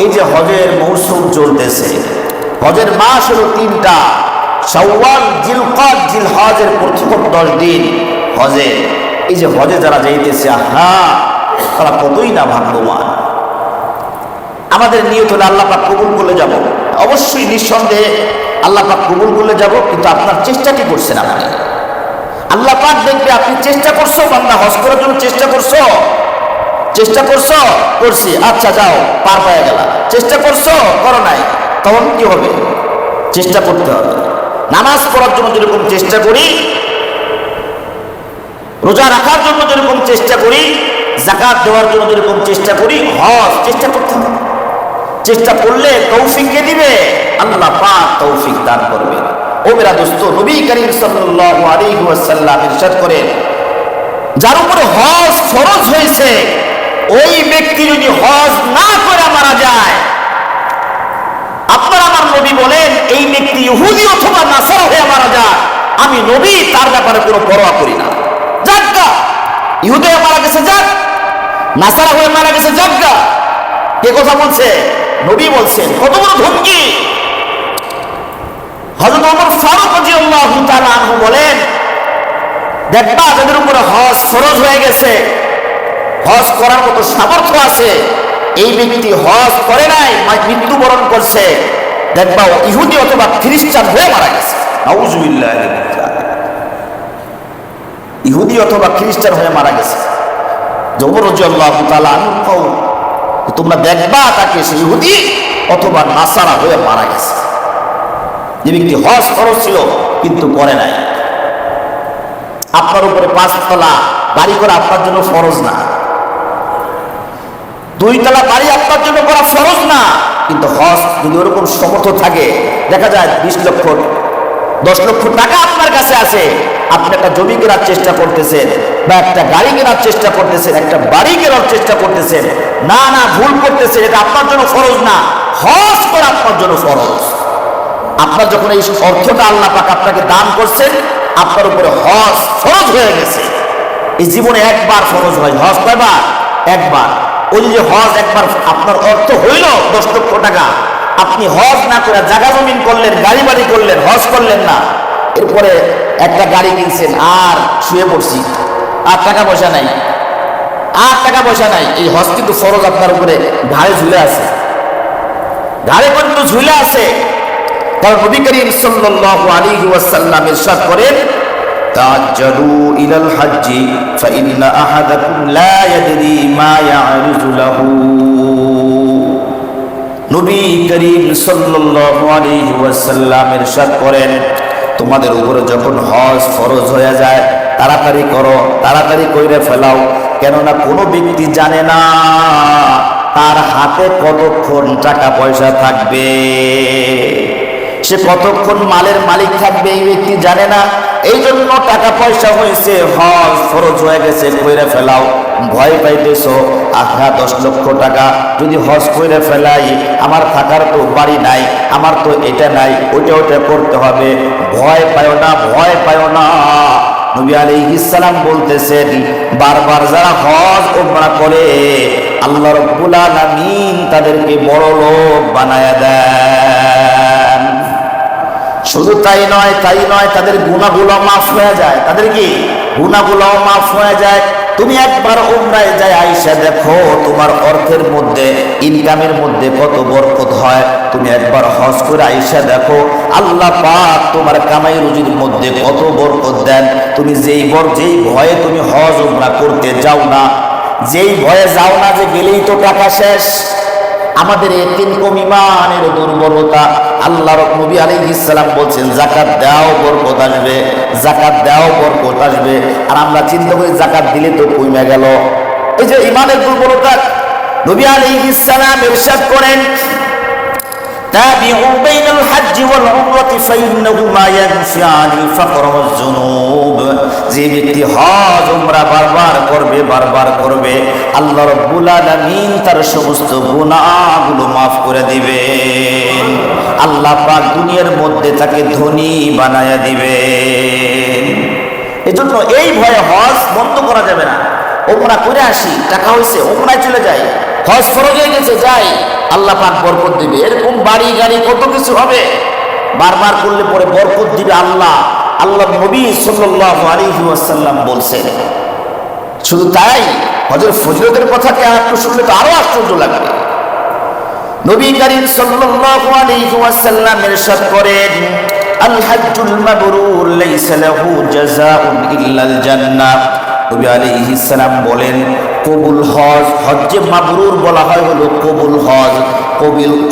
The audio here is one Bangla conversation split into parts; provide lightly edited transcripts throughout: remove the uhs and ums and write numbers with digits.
এই যে হজের মৌসুম চলতেছে, হজের মাস হলো তিনটা, শাওয়াল, জিলকাদ, জিলহজের প্রথম 10 দিন হজে। এই যে হজে যারা যাইতেছে, তারা কতই না ভাগ্যবান। আমাদের নিয়ত হলে আল্লাহ পাক কবুল করলে যাব, অবশ্যই নিঃসন্দেহে আল্লাহ পাক কবুল করলে যাব, কিন্তু আপনার চেষ্টা কি করছেন আপনি? আল্লাহ পাক দেখবে আপনি চেষ্টা করছো, বান্দা হজ করার জন্য চেষ্টা করছো, করছি, আচ্ছা যাও, পার পেয়ে গেলা। চেষ্টা করছো, করো নাই, তখন কি হবে? চেষ্টা করতে হবে। নামাজ পড়ার জন্য যেরকম চেষ্টা করি, রোজা রাখার জন্য যেরকম চেষ্টা করি, যাকাত দেওয়ার জন্য যেরকম চেষ্টা করি, হজ চেষ্টা করতে হবে। চেষ্টা করলে তৌফিক কে দিবে? আল্লাহ পাক তৌফিক দান করবে। ও মেরা দোস্ত, নবী করিম সাল্লাল্লাহু আলাইহি ওয়াসাল্লাম ইরশাদ করেন, যার উপরে হজ ফরজ হয়েছে ওই ব্যক্তি যদি হজ না করে মারা যায়, আপনার আমার নবী বলেন এই ব্যক্তি ইহুদি অথবা নাসারা হয়ে মারা যায়, আমি নবী তার ব্যাপারে কোনো পরোয়া করি না। যাজ্ঞা, ইহুদি হয়ে মারা গেছে যাক, নাসারা হয়ে মারা গেছে যাজ্ঞা। কে কথা বলছে? নবী বলছেন। কত বড় ধমকি! হযরত ওমর ফারুক রাদিয়াল্লাহু তাআলা আনহু বলেন, দেখবা যাদের উপরে হজ ফরজ হয়ে গেছে, হজ করার মতো সামর্থ্য আছে, এই ব্যক্তি হজ করে নাই, মৃত্যুবরণ করছে, দেখবা ইহুদি অথবা খ্রিস্টান হয়ে মারা গেছে। নাউযুবিল্লাহ, ইহুদি অথবা খ্রিস্টান হয়ে মারা গেছে। ওমর রাদিয়াল্লাহু তাআলা আনহু কও, তোমরা দেখবা তাকে সে ইহুদি অথবা নাসারা হয়ে মারা গেছে। যে ব্যক্তি হজ ফরজ ছিল কিন্তু করে নাই। আপনার উপরে 5 তলা বাড়ি করা আপনার জন্য ফরজ না, 2 তলা বাড়ি আপনার জন্য করা ফরজ না, কিন্তু হজ যদি ওরকম সমর্থ থাকে, দেখা যায় 20 লক্ষ 10 লক্ষ টাকা আপনার কাছে আছে, আপনি একটা জমি কেনার চেষ্টা করতেছেন, বা একটা গাড়ি কেনার চেষ্টা করতেছেন, একটা বাড়ি কেনার চেষ্টা করতেছেন, না ভুল করতেছেন, এটা আপনার জন্য ফরজ না, হজ করা আপনার জন্য ফরজ। আপনার যখন এই অর্থটা আল্লাহ পাক আপনাকে দান করছেন, আপনার উপরে হজ ফরজ হয়ে গেছে। এই জীবনে একবার ফরজ হয়, হজ কয়বার? একবার। ওই যে হজ একবার আপনার অর্থ হইল 10 লক্ষ টাকা, আপনি হজ না করে জায়গা জমিন করলেন, গাড়ি বাড়ি করলেন, হজ করলেন না, এরপরে একটা গাড়ি কিনছেন, আর শুয়ে পড়ছি, আর টাকা পয়সা নাই, এই হজ কিন্তু ফরজ আপনার উপরে ঘাড়ে ঝুলে আছে, ঘাড়ে কিন্তু ঝুলে আছে। কারণ নবী করিম সাল্লাল্লাহু আলাইহি ওয়াসাল্লাম ইরশাদ করেন, তাআজ্জালু ইলাল হজ্জি ফাইন্না আহাদাকুম লা ইয়াদরি মা ইয়ারিজু লাহু। নবী করিম সাল্লাল্লাহু আলাইহি ওয়াসাল্লাম ইরশাদ করেন, তোমাদের উপরে যখন হজ ফরজ হয়ে যায়, তাড়াতাড়ি করো, তাড়াতাড়ি কইরে ফেলাও, কেননা কোনো ব্যক্তি জানে না তার হাতে কতক্ষণ টাকা পয়সা থাকবে, সে কতক্ষণ মালের মালিক থাকবে এই ব্যক্তি জানে না। এই জন্য টাকা পয়সা হয়েছে, হজ ফরজ হয়ে গেছে, কইরে ফেলাও। ভয় পাইতেছো, 10 লক্ষ টাকা যদি হজ কইরে ফেলাই, আমার থাকার তো বাড়ি নাই, আমার তো এটা নাই, ওইটা করতে হবে, ভয় পায় না, ভয় পায় না। নবী আলাইহিস সালাম বলতেছেন, বারবার যারা হজ উমরা করে আল্লাহ রাব্বুল আলামিন তাদেরকে বড় লোক বানায়া দেন। শুধু তাই নয়, তাদের গুনাহগুলো মাফ হয়ে যায়, তাদের কি গুনাহগুলো মাফ হয়ে যায়। তুমি একবার উমরায় যায় আইসা দেখো তোমার অর্থের মধ্যে, ইনকামের মধ্যে কত বরকত হয়। তুমি একবার হজ করে আইসা দেখো আল্লাহ পাক তোমার কামাই রুজির মধ্যে কত বরকত দেন। তুমি যেই ভয়ে তুমি হজ উমরা করতে যাও না, যেই ভয়ে যাও না যে গেলেই তো টাকা শেষ। আমাদের এরকম ইমানের দুর্বলতা। আল্লাহর নবী আলাইহিস সালাম বলছেন, যাকাত দাও বরকত আসবে, যাকাত দাও বরকত আসবে। আর আমরা চিন্তা করি যাকাত দিলে তো কমে গেল। এই যে ইমানের দুর্বলতা। নবী আলাইহিস সালাম ইরশাদ করেন, তাবিউ বাইনাল হজ্জি ওয়াল উমরাতি ফাইন্নাহুমা ইয়ানফিআনিল ফাকর ওয়াজ যুনুব। যে ব্যক্তি হজ উমরা বারবার করবে, আল্লাহ রাব্বুল আলামিন তার সমস্ত গুনাহগুলো মাফ করে দিবেন। আল্লাহ পাক দুনিয়ার মধ্যে তাকে ধনী বানায়া দিবেন। এজন্য এই ভয়ে হজ বন্ধ করা যাবে না। উমরা করে আসি, টাকা হয়েছে, উমরায় চলে যাই, হজ ফরজ হয়ে গেছে, যাই, আল্লাহ পাক বরকত দিবে। এরকম বাড়ি গাড়ি কত কিছু হবে, বারবার করলে পরে বরকত দিবে আল্লাহ। আল্লাহ নবী সাল্লাল্লাহু আলাইহি ওয়াসাল্লাম বলছেন। শুধু তাই, হযরত ফজিলতের কথাকে একটু শুনলে তো আরো আশ্চর্য লাগবে। নবী করিম সাল্লাল্লাহু আলাইহি ওয়াসাল্লাম ইরশাদ করেন, আল হাজ্জুল মাবরুর লাইসা লাহু জাযাউন ইল্লাল জান্নাহ। নবী আলাইহিস সালাম বলেন, কবুল হজ, হজ্জে মাবরুর বলা হয় হলো কবুল হজ।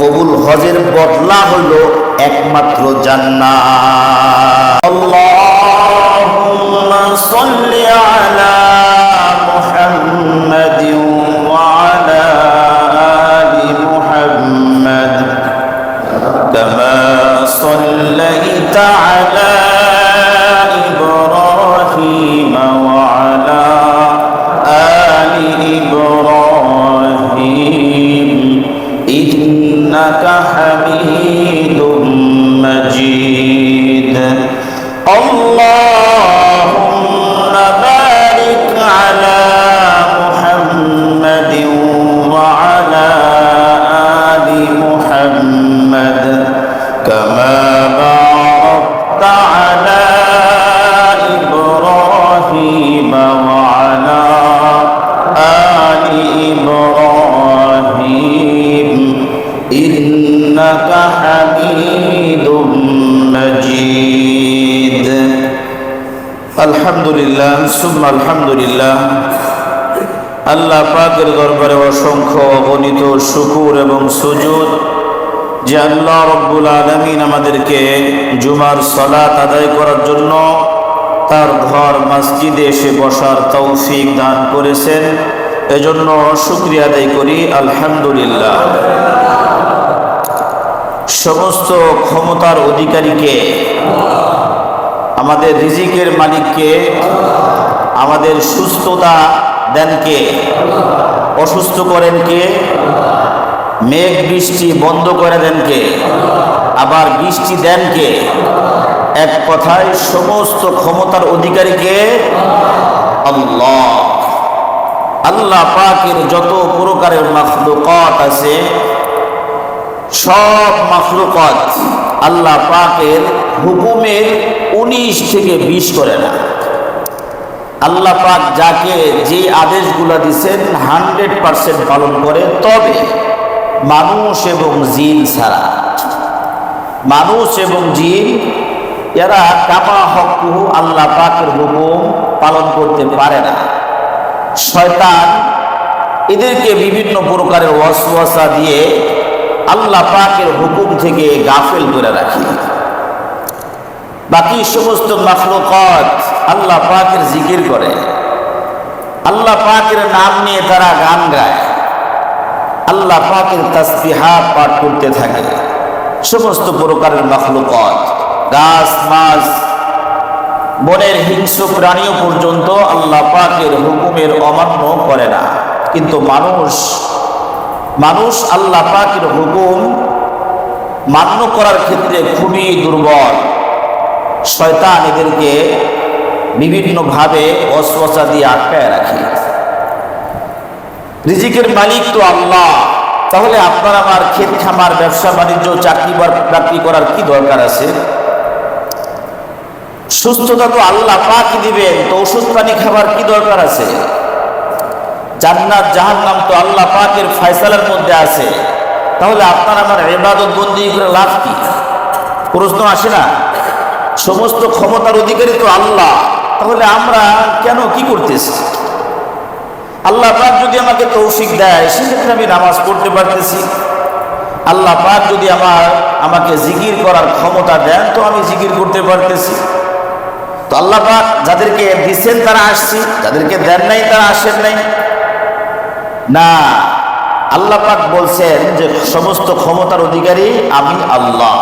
কবুল হজের বদলা হলো একমাত্র জান্নাত। আল্লাহুম্মা সাল্লি আলা মুহাম্মাদিন ওয়া আলা আলি মুহাম্মাদ কামা সাল্লাইতা আলা ইব্রাহিম ওয়া আলা আলি ইব্রাহিম ইন্নাকা হামিদুম মাজিদ। আল্লাহুম্মা বারিক আলা মুহাম্মাদিন ওয়া আলা আলি মুহাম্মাদ কামা বারাকতা আলা ইব্রাহিম ওয়া আলা আলি ইব্রাহিম ইন্নাকা হামিদুম মাজিদ। আলহামদুলিল্লাহ সুম্মা আলহামদুলিল্লাহ। আল্লাহ পাকের দরবারে অসংখ্য অগণিত শুকর এবং সুজুদ যে আল্লাহ রব্বুল আলামিন আমাদেরকে জুমার সালাত আদায় করার জন্য তার ঘর মসজিদে এসে বসার তৌফিক দান করেছেন। এজন্য শুকরিয়া আদায় করি আলহামদুলিল্লাহ। সমস্ত ক্ষমতার অধিকারীকে, আমাদের রিজিকের মালিককে, আমাদের সুস্থতা দেন কে? অসুস্থ করেন কে? মেঘ বৃষ্টি বন্ধ করে দেন কে? আবার বৃষ্টি দেন কে? এক কথায় সমস্ত ক্ষমতার অধিকারীকে আল্লাহ। আল্লাহ পাকের যত প্রকারের মাখলুকাত আছে, সব মাখলুকাত আল্লাহ পাকের হুকুমের 19 থেকে 20 করে না। আল্লাহ পাক যাকে যে আদেশগুলো দিচ্ছেন 100% পালন করে। তবে মানুষ এবং জিন ছাড়া, মানুষ এবং জিন এরা কামা হকুহু আল্লাহ পাকের হুকুম পালন করতে পারে না। শয়তান এদেরকে বিভিন্ন প্রকারের ওয়াসওয়াসা দিয়ে আল্লাহ পাকের হুকুম থেকে গাফেল করে রাখে। বাকি সমস্ত মাখলুকাত আল্লাহ পাকের জিকির করে, আল্লাহ পাকের নাম নিয়ে তারা গান গায়, আল্লাহ পাকের তাসবিহাত পাঠ করতে থাকে। সমস্ত প্রকারের মাখলুকাত, গাছ মাছ বনের হিংস্র প্রাণীও পর্যন্ত আল্লাহ পাকের হুকুমের অমান্য করে না। কিন্তু মানুষ আল্লাহ পাকের হুকুম মান্য করার ক্ষেত্রে খুবই দুর্বল। শয়তান এদেরকে বিভিন্নভাবে ওয়াসওয়াসা দিয়ে আটকায় রাখে। রিজিকের মালিক তো আল্লাহ, তাহলে আপনার আমার ক্ষেত খামার ব্যবসা বাণিজ্য চাকরি বাকরি করার কি দরকার আছে? সুস্থতা তো আল্লাহ পাকই দিবেন, তো ওষুধ পানি খাবার কি দরকার আছে? জান্নাত জাহান্নাম তো আল্লাহ পাকের ফয়সালার মধ্যে আছে। তাহলে আপনার আমার ইবাদত বন্দেগী করে লাভ কি? প্রশ্ন আসে না? সমস্ত ক্ষমতার অধিকারী তো আল্লাহ, তাহলে আমরা কেন কি করতেছি? আল্লাহ পাক যদি আমাকে তৌফিক দেয়, সেক্ষেত্রে আমি নামাজ পড়তে পারতেছি। আল্লাহ পাক যদি আমাকে জিকির করার ক্ষমতা দেন, তো আমি জিকির করতে পারতেছি। তো আল্লাহ পাক যাদেরকে দিচ্ছেন তারা আসছি, যাদেরকে দেন নাই তারা আসেন নাই না। আল্লাহ পাক বলছেন যে সমস্ত ক্ষমতার অধিকারী আমি আল্লাহ।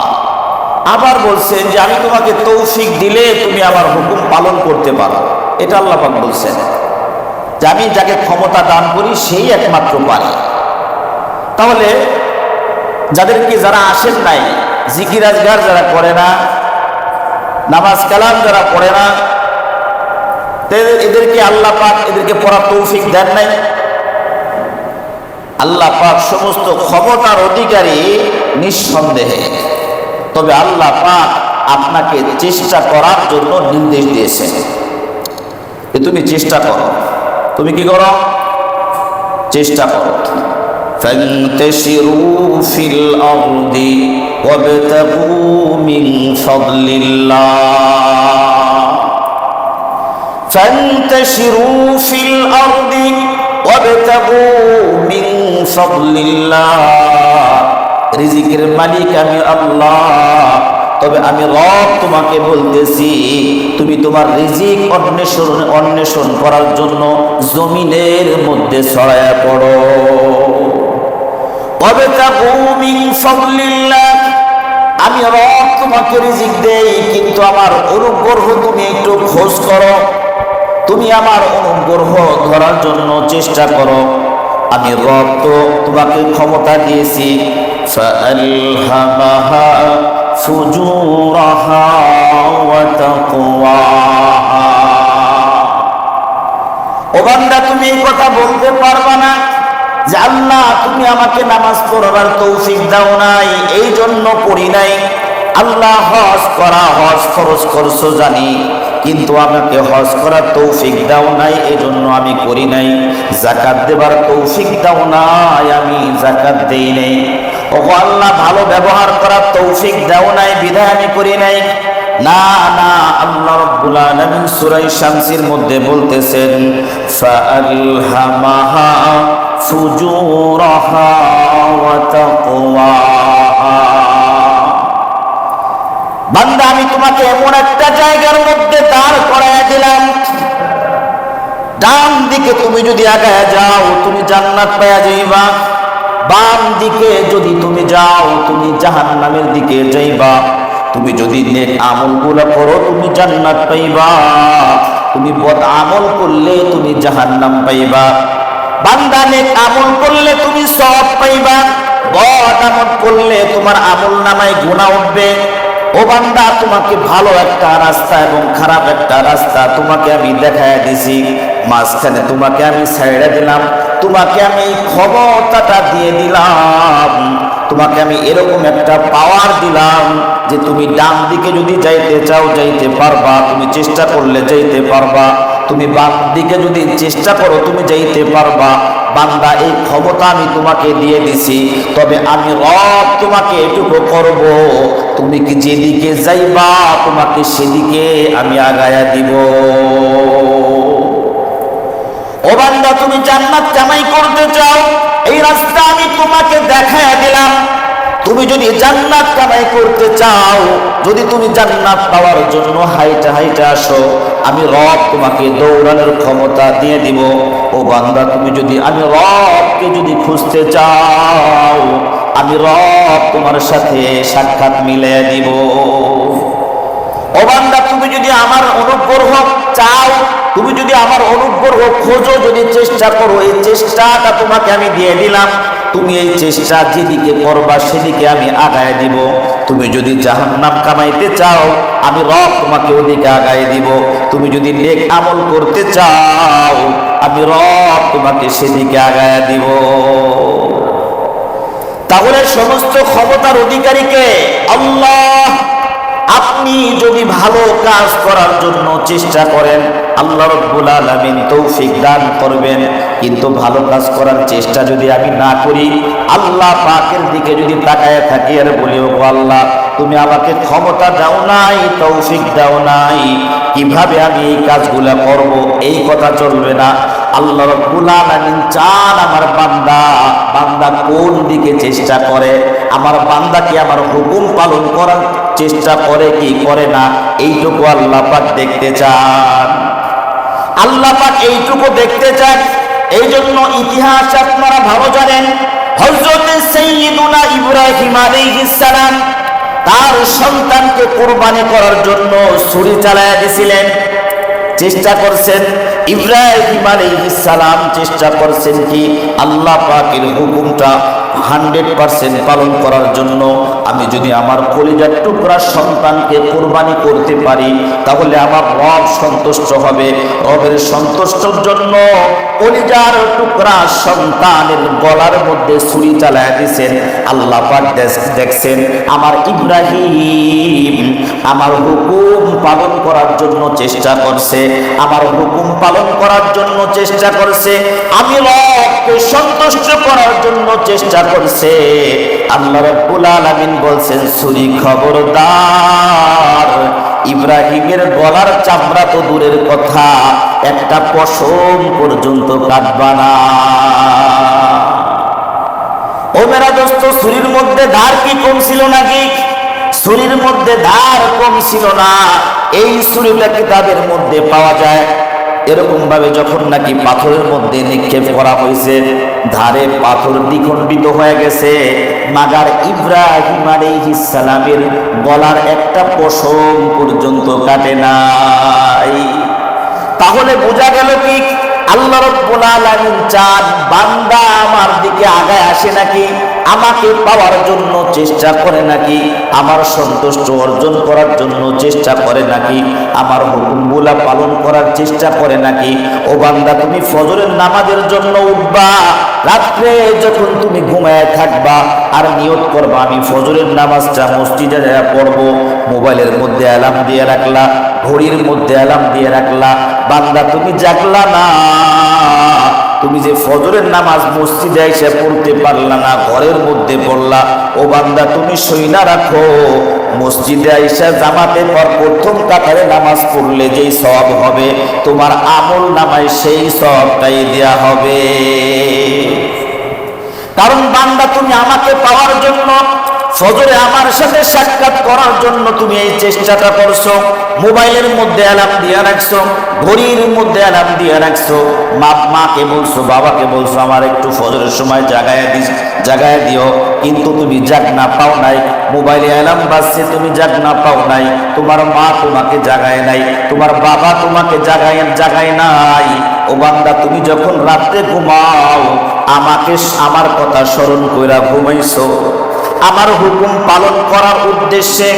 আবার বলছেন যে আমি তোমাকে তৌফিক দিলে তুমি আমার হুকুম পালন করতে পারো। এটা আল্লাহ পাক বলছেন যে আমি যাকে ক্ষমতা দান করি সেই একমাত্র পারে। তাহলে যারা আসেন নাই, জিকির আজগার যারা করে না, নামাজ কালাম যারা পড়ে না, এদেরকে আল্লাহ পাক এদেরকে পড়ার তৌফিক দেন নাই। আল্লাহ পাক সমস্ত ক্ষমতার অধিকারী নিঃসন্দেহে, তবে আল্লাহ পাক আপনাকে চেষ্টা করার জন্য নির্দেশ দিয়েছেন যে তুমি চেষ্টা করো। তুমি কি করো? চেষ্টা করো। ফান্তাশিরু ফিল আরদি ওয়াবতাগু মিন ফাদলিল্লাহ। ফান্তাশিরু ফিল আরদি ওয়াবতাগু মিন ফাদলিল্লাহ। রিজিকের মালিক আমি আল্লাহ, তবে আমি রব তোমাকে বলতেছি তুমি তোমার রিজিক অন্বেষণ করার জন্য জমিনের মধ্যে ছড়ায়া পড়ো। ওয়াবতাগু মিন ফাদলিল্লাহ, আমি রব তোমাকে রিজিক দেই, কিন্তু আমার অনুগ্রহ তুমি একটু খোঁজ করো, তুমি আমার অনুগ্রহ ধরার জন্য চেষ্টা করো। আমি রব তো তোমাকে ক্ষমতা দিয়েছি। ফাআলহামাহা ফুজুরাহা ওয়া তাকওয়াহা। ও বান্দা, তুমি এই কথা বলতে পারবা না যে আল্লাহ তুমি আমাকে নামাজ পড়ার তৌফিক দাও নাই, এই জন্য পড়ি নাই। আল্লাহ হজ ফরজ করছো জানি, কিন্তু আমাকে হজ করার তৌফিক দাও নাই, এই জন্য আমি করি নাই। যাকাত দেবার তৌফিক দাও নাই, আমি যাকাত দেই নাই। ও আল্লাহ, ভালো ব্যবহার করার তৌফিক দাও নাই, বিধায় আমি করি নাই। না না, আল্লাহ রাব্বুল আলামিন সূরা শামসের মধ্যে বলতেছেন ফাআলহামাহা ফুজুরাহা ওয়া তাকওয়াহা। বান্দা, আমি তোমাকে এমন একটা জায়গার মধ্যে দাঁড় করায় দিলাম, ডান দিকে তুমি যদি আগায় যাও তুমি জান্নাত পাওয়া যাইবা, বাম দিকে যদি তুমি যাও তুমি জাহান্নামের দিকে যাইবা। তুমি যদি নেক আমলগুলো করো তুমি জান্নাত পাইবা, তুমি বদ আমল করলে তুমি জাহান্নাম পাইবা। বান্দা, নেক আমল করলে তুমি সওয়াব পাইবা, বদ আমল করলে তোমার আমল নামায় গুনাহ উঠবে। ও বান্দা, তোমাকে ভালো একটা রাস্তা এবং খারাপ একটা রাস্তা তোমাকে আমি দেখায় দিছি, মাঝখানে তোমাকে আমি ছাইড়া দিলাম, তোমাকে আমি ক্ষমতাটা দিয়ে দিলাম, তোমাকে আমি এরকম একটা পাওয়ার দিলাম যে তুমি ডান দিকে যদি যাইতে চাও যাইতে পারবা, তুমি চেষ্টা করলে যাইতে পারবা, তুমি বাম দিকে যদি চেষ্টা করো তুমি যাইতে পারবা। বান্দা, এই ক্ষমতা আমি তোমাকে দিয়ে দিছি, তবে আমি রব তোমাকে এটুকু করব, তুমি কি যেদিকে যাইবা তোমাকে সেদিকে আমি আগায়া দিব। ও বান্দা, তুমি জান্নাত কামাই করতে চাও, এই রাস্তা আমি তোমাকে দেখায়া দিলাম। তুমি যদি জান্নাত কামাই করতে চাও, যদি তুমি জান্নাত পাওয়ার জন্য হাইটা হাইটা আসো, আমি রব তোমাকে দৌড়ানোর ক্ষমতা দিয়ে দিব। ও বান্দা, তুমি যদি আমি রবকে যদি খুঁজতে চাও, আমি রব তোমার সাথে সাক্ষাৎ মিলিয়ে দিব। ও বান্দা, তুমি যদি আমার অনুগ্রহ চাও, তুমি যদি আমার অনুগ্রহ খোঁজো, যদি চেষ্টা করো, এই চেষ্টাটা তোমাকে আমি দিয়ে দিলাম। তুমি এই চেষ্টা যেদিকে করবা সেদিকে আমি আগায় দিব। তুমি যদি জাহান্নাম কামাইতে চাও, আমি রব তোমাকে ওদিকে আগায় দিব। তুমি যদি নেক আমল করতে চাও, আমি রব তোমাকে সেদিকে আগায় দিব। তাহলে সমস্ত ক্ষমতার অধিকারীকে আল্লাহ। আপনি যদি ভালো কাজ করার জন্য চেষ্টা করেন, আল্লাহ রাব্বুল আলামিন তৌফিক দান করবেন। কিন্তু ভালো কাজ করার চেষ্টা যদি আমি না করি, আল্লাহ পাকের দিকে যদি তাকায় থাকি আর বলি, ও আল্লাহ তুমি আমাকে ক্ষমতা দাও নাই, তৌফিক দাও নাই, কিভাবে আমি এই কাজগুলো করব, এই কথা চলবে না। আল্লাহ রাব্বুল আলামিন চান আমার বান্দা কোন দিকে চেষ্টা করে, আমার বান্দা কি আমার হুকুম পালন করার চেষ্টা করে কি করে না, এইটুকু আল্লাহ পাক দেখতে চান। আল্লাহ পাক এইটুকু দেখতে চান। এই জন্য ইতিহাস আপনারা ভালো জানেন, হযরত সাইয়্যিদুনা ইব্রাহিম আলাইহিস সালাম তার সন্তানকে কুরবানি করার জন্য ছুরি চালায়া দিয়েছিলেন, চেষ্টা করছেন। ইব্রাহিম আলাইহিস সালাম চেষ্টা করছেন কি আল্লাহ পাকের হুকুমটা 100% পালন করার জন্য। আমি যদি আমার কলিজার টুকরা সন্তানকে কুরবানি করতে পারি, তাহলে আমার রব সন্তুষ্ট হবে। রবের সন্তুষ্টর জন্য কলিজার টুকরা সন্তানের গলার মধ্যে ছুরি চালায় দিয়েছেন। আল্লাহ পাক দেখছেন আমার ইব্রাহিম আমার হুকুম পালন করার জন্য চেষ্টা করছে, আমার হুকুম পালন করার জন্য চেষ্টা করছে, আমি রবকে সন্তুষ্ট করার জন্য চেষ্টা করছে। আল্লাহ রাব্বুল আলামিন বলছেন ছুরি খবরদার, ইব্রাহিমের গলার চামড়া তো দূরের কথা, একটা পশম পর্যন্ত কাটবা না। ও মেরা দোস্ত, ছুরির মধ্যে ধার কি কম ছিল নাকি? ছুরির মধ্যে ধার কম ছিল না। এই ছুরিটা কিতাবের মধ্যে পাওয়া যায়। এরকম ভাবে যখন নাকি পাথরের মধ্যে নিক্ষেপ করা হয়েছে, ধারে পাথর দ্বিখণ্ডিত হয়ে গেছে, মাগার ইব্রাহিম আলাইহিস সালামের গলার একটা পশম পর্যন্ত কাটে নাই। তাহলে বোঝা গেল কি আল্লাহ রাব্বুল আলামিন চান বান্দা আমার দিকে আগায় আসে নাকি, আমাকে পাওয়ার জন্য চেষ্টা করে নাকি, আমার সন্তুষ্ট অর্জন করার জন্য চেষ্টা করে নাকি, আমার হুকুমগুলা পালন করার চেষ্টা করে নাকি। ও বান্দা, তুমি ফজরের নামাজের জন্য উঠবা, রাত্রে যখন তুমি ঘুমায় থাকবা আর নিয়ত করবা আমি ফজরের নামাজটা মসজিদে যায় পড়বো, মোবাইলের মধ্যে অ্যালার্ম দিয়ে রাখলা, ঘড়ির মধ্যে অ্যালার্ম দিয়ে রাখলা, বান্দা তুমি জাগলা না, তুমি যে ফজরের নামাজ মসজিদে এসে পড়তে পারলা না, ঘরের মধ্যে পড়লা, ও বান্দা তুমি সইনা রাখো, মসজিদে আইসা জামাতে পর প্রথম কাতারে নামাজ পড়লে যেই সওয়াব হবে তোমার আমল নামায় সেই সওয়াবটাই দেয়া হবে। কারণ বান্দা তুমি আমাকে পাওয়ার জন্য, ফজরে আমার সাথে সাক্ষাৎ করার জন্য তুমি এই চেষ্টাটা করছো, মোবাইলের মধ্যে অ্যালার্ম দিয়ে রাখছো, ঘড়ির মধ্যে অ্যালার্ম দিয়ে রাখছো, মাকে বলছো, বাবাকে বলছো আমার একটু ফজরের সময় জাগায় দিও, কিন্তু তুমি জাগ না পাও নাই, মোবাইলে অ্যালার্ম বাজছে তুমি জাগ না পাও নাই, তোমার মা তোমাকে জাগায় নাই, তোমার বাবা তোমাকে জাগায় নাই। ও বান্দা, তুমি যখন রাত্রে ঘুমাও আমাকে আমার কথা স্মরণ কইরা ঘুমাইছো, আমার হুকুম পালন করার উদ্দেশ্যে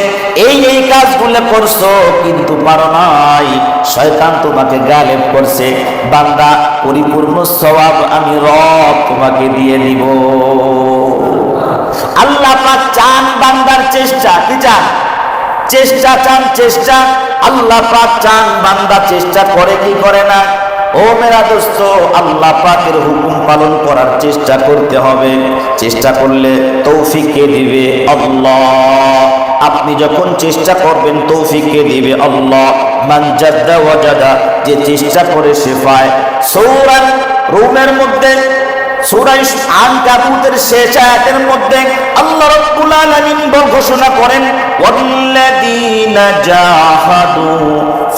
এই কাজগুলো করছো, কিন্তু পারো নাই, শয়তান তোমাকে গালেব করছে। বান্দা, পরিপূর্ণ সওয়াব আমি রব তোমাকে দিয়ে দিব। আল্লাহ পাক চান বান্দার চেষ্টা, কি চান? চেষ্টা চান, চেষ্টা। আল্লাহ পাক চান বান্দা চেষ্টা করে কি করে না। ও মেরা দোস্ত, আল্লাহ পাকের হুকুম পালন করার চেষ্টা করতে হবে। চেষ্টা করলে তৌফিক কে দিবে? আল্লাহ। আপনি যখন চেষ্টা করবেন তৌফিক কে দিবে? আল্লাহ। মান জাদ্দা ওয়াজাদা, যে চেষ্টা করে সে পায়। সূরা রুমের মধ্যে, সূরা আনকাবুতের শেষ আয়াতের মধ্যে আল্লাহ রাব্বুল আলামিন ঘোষণা করেন, ওয়াল্লাযীনা জাহাদু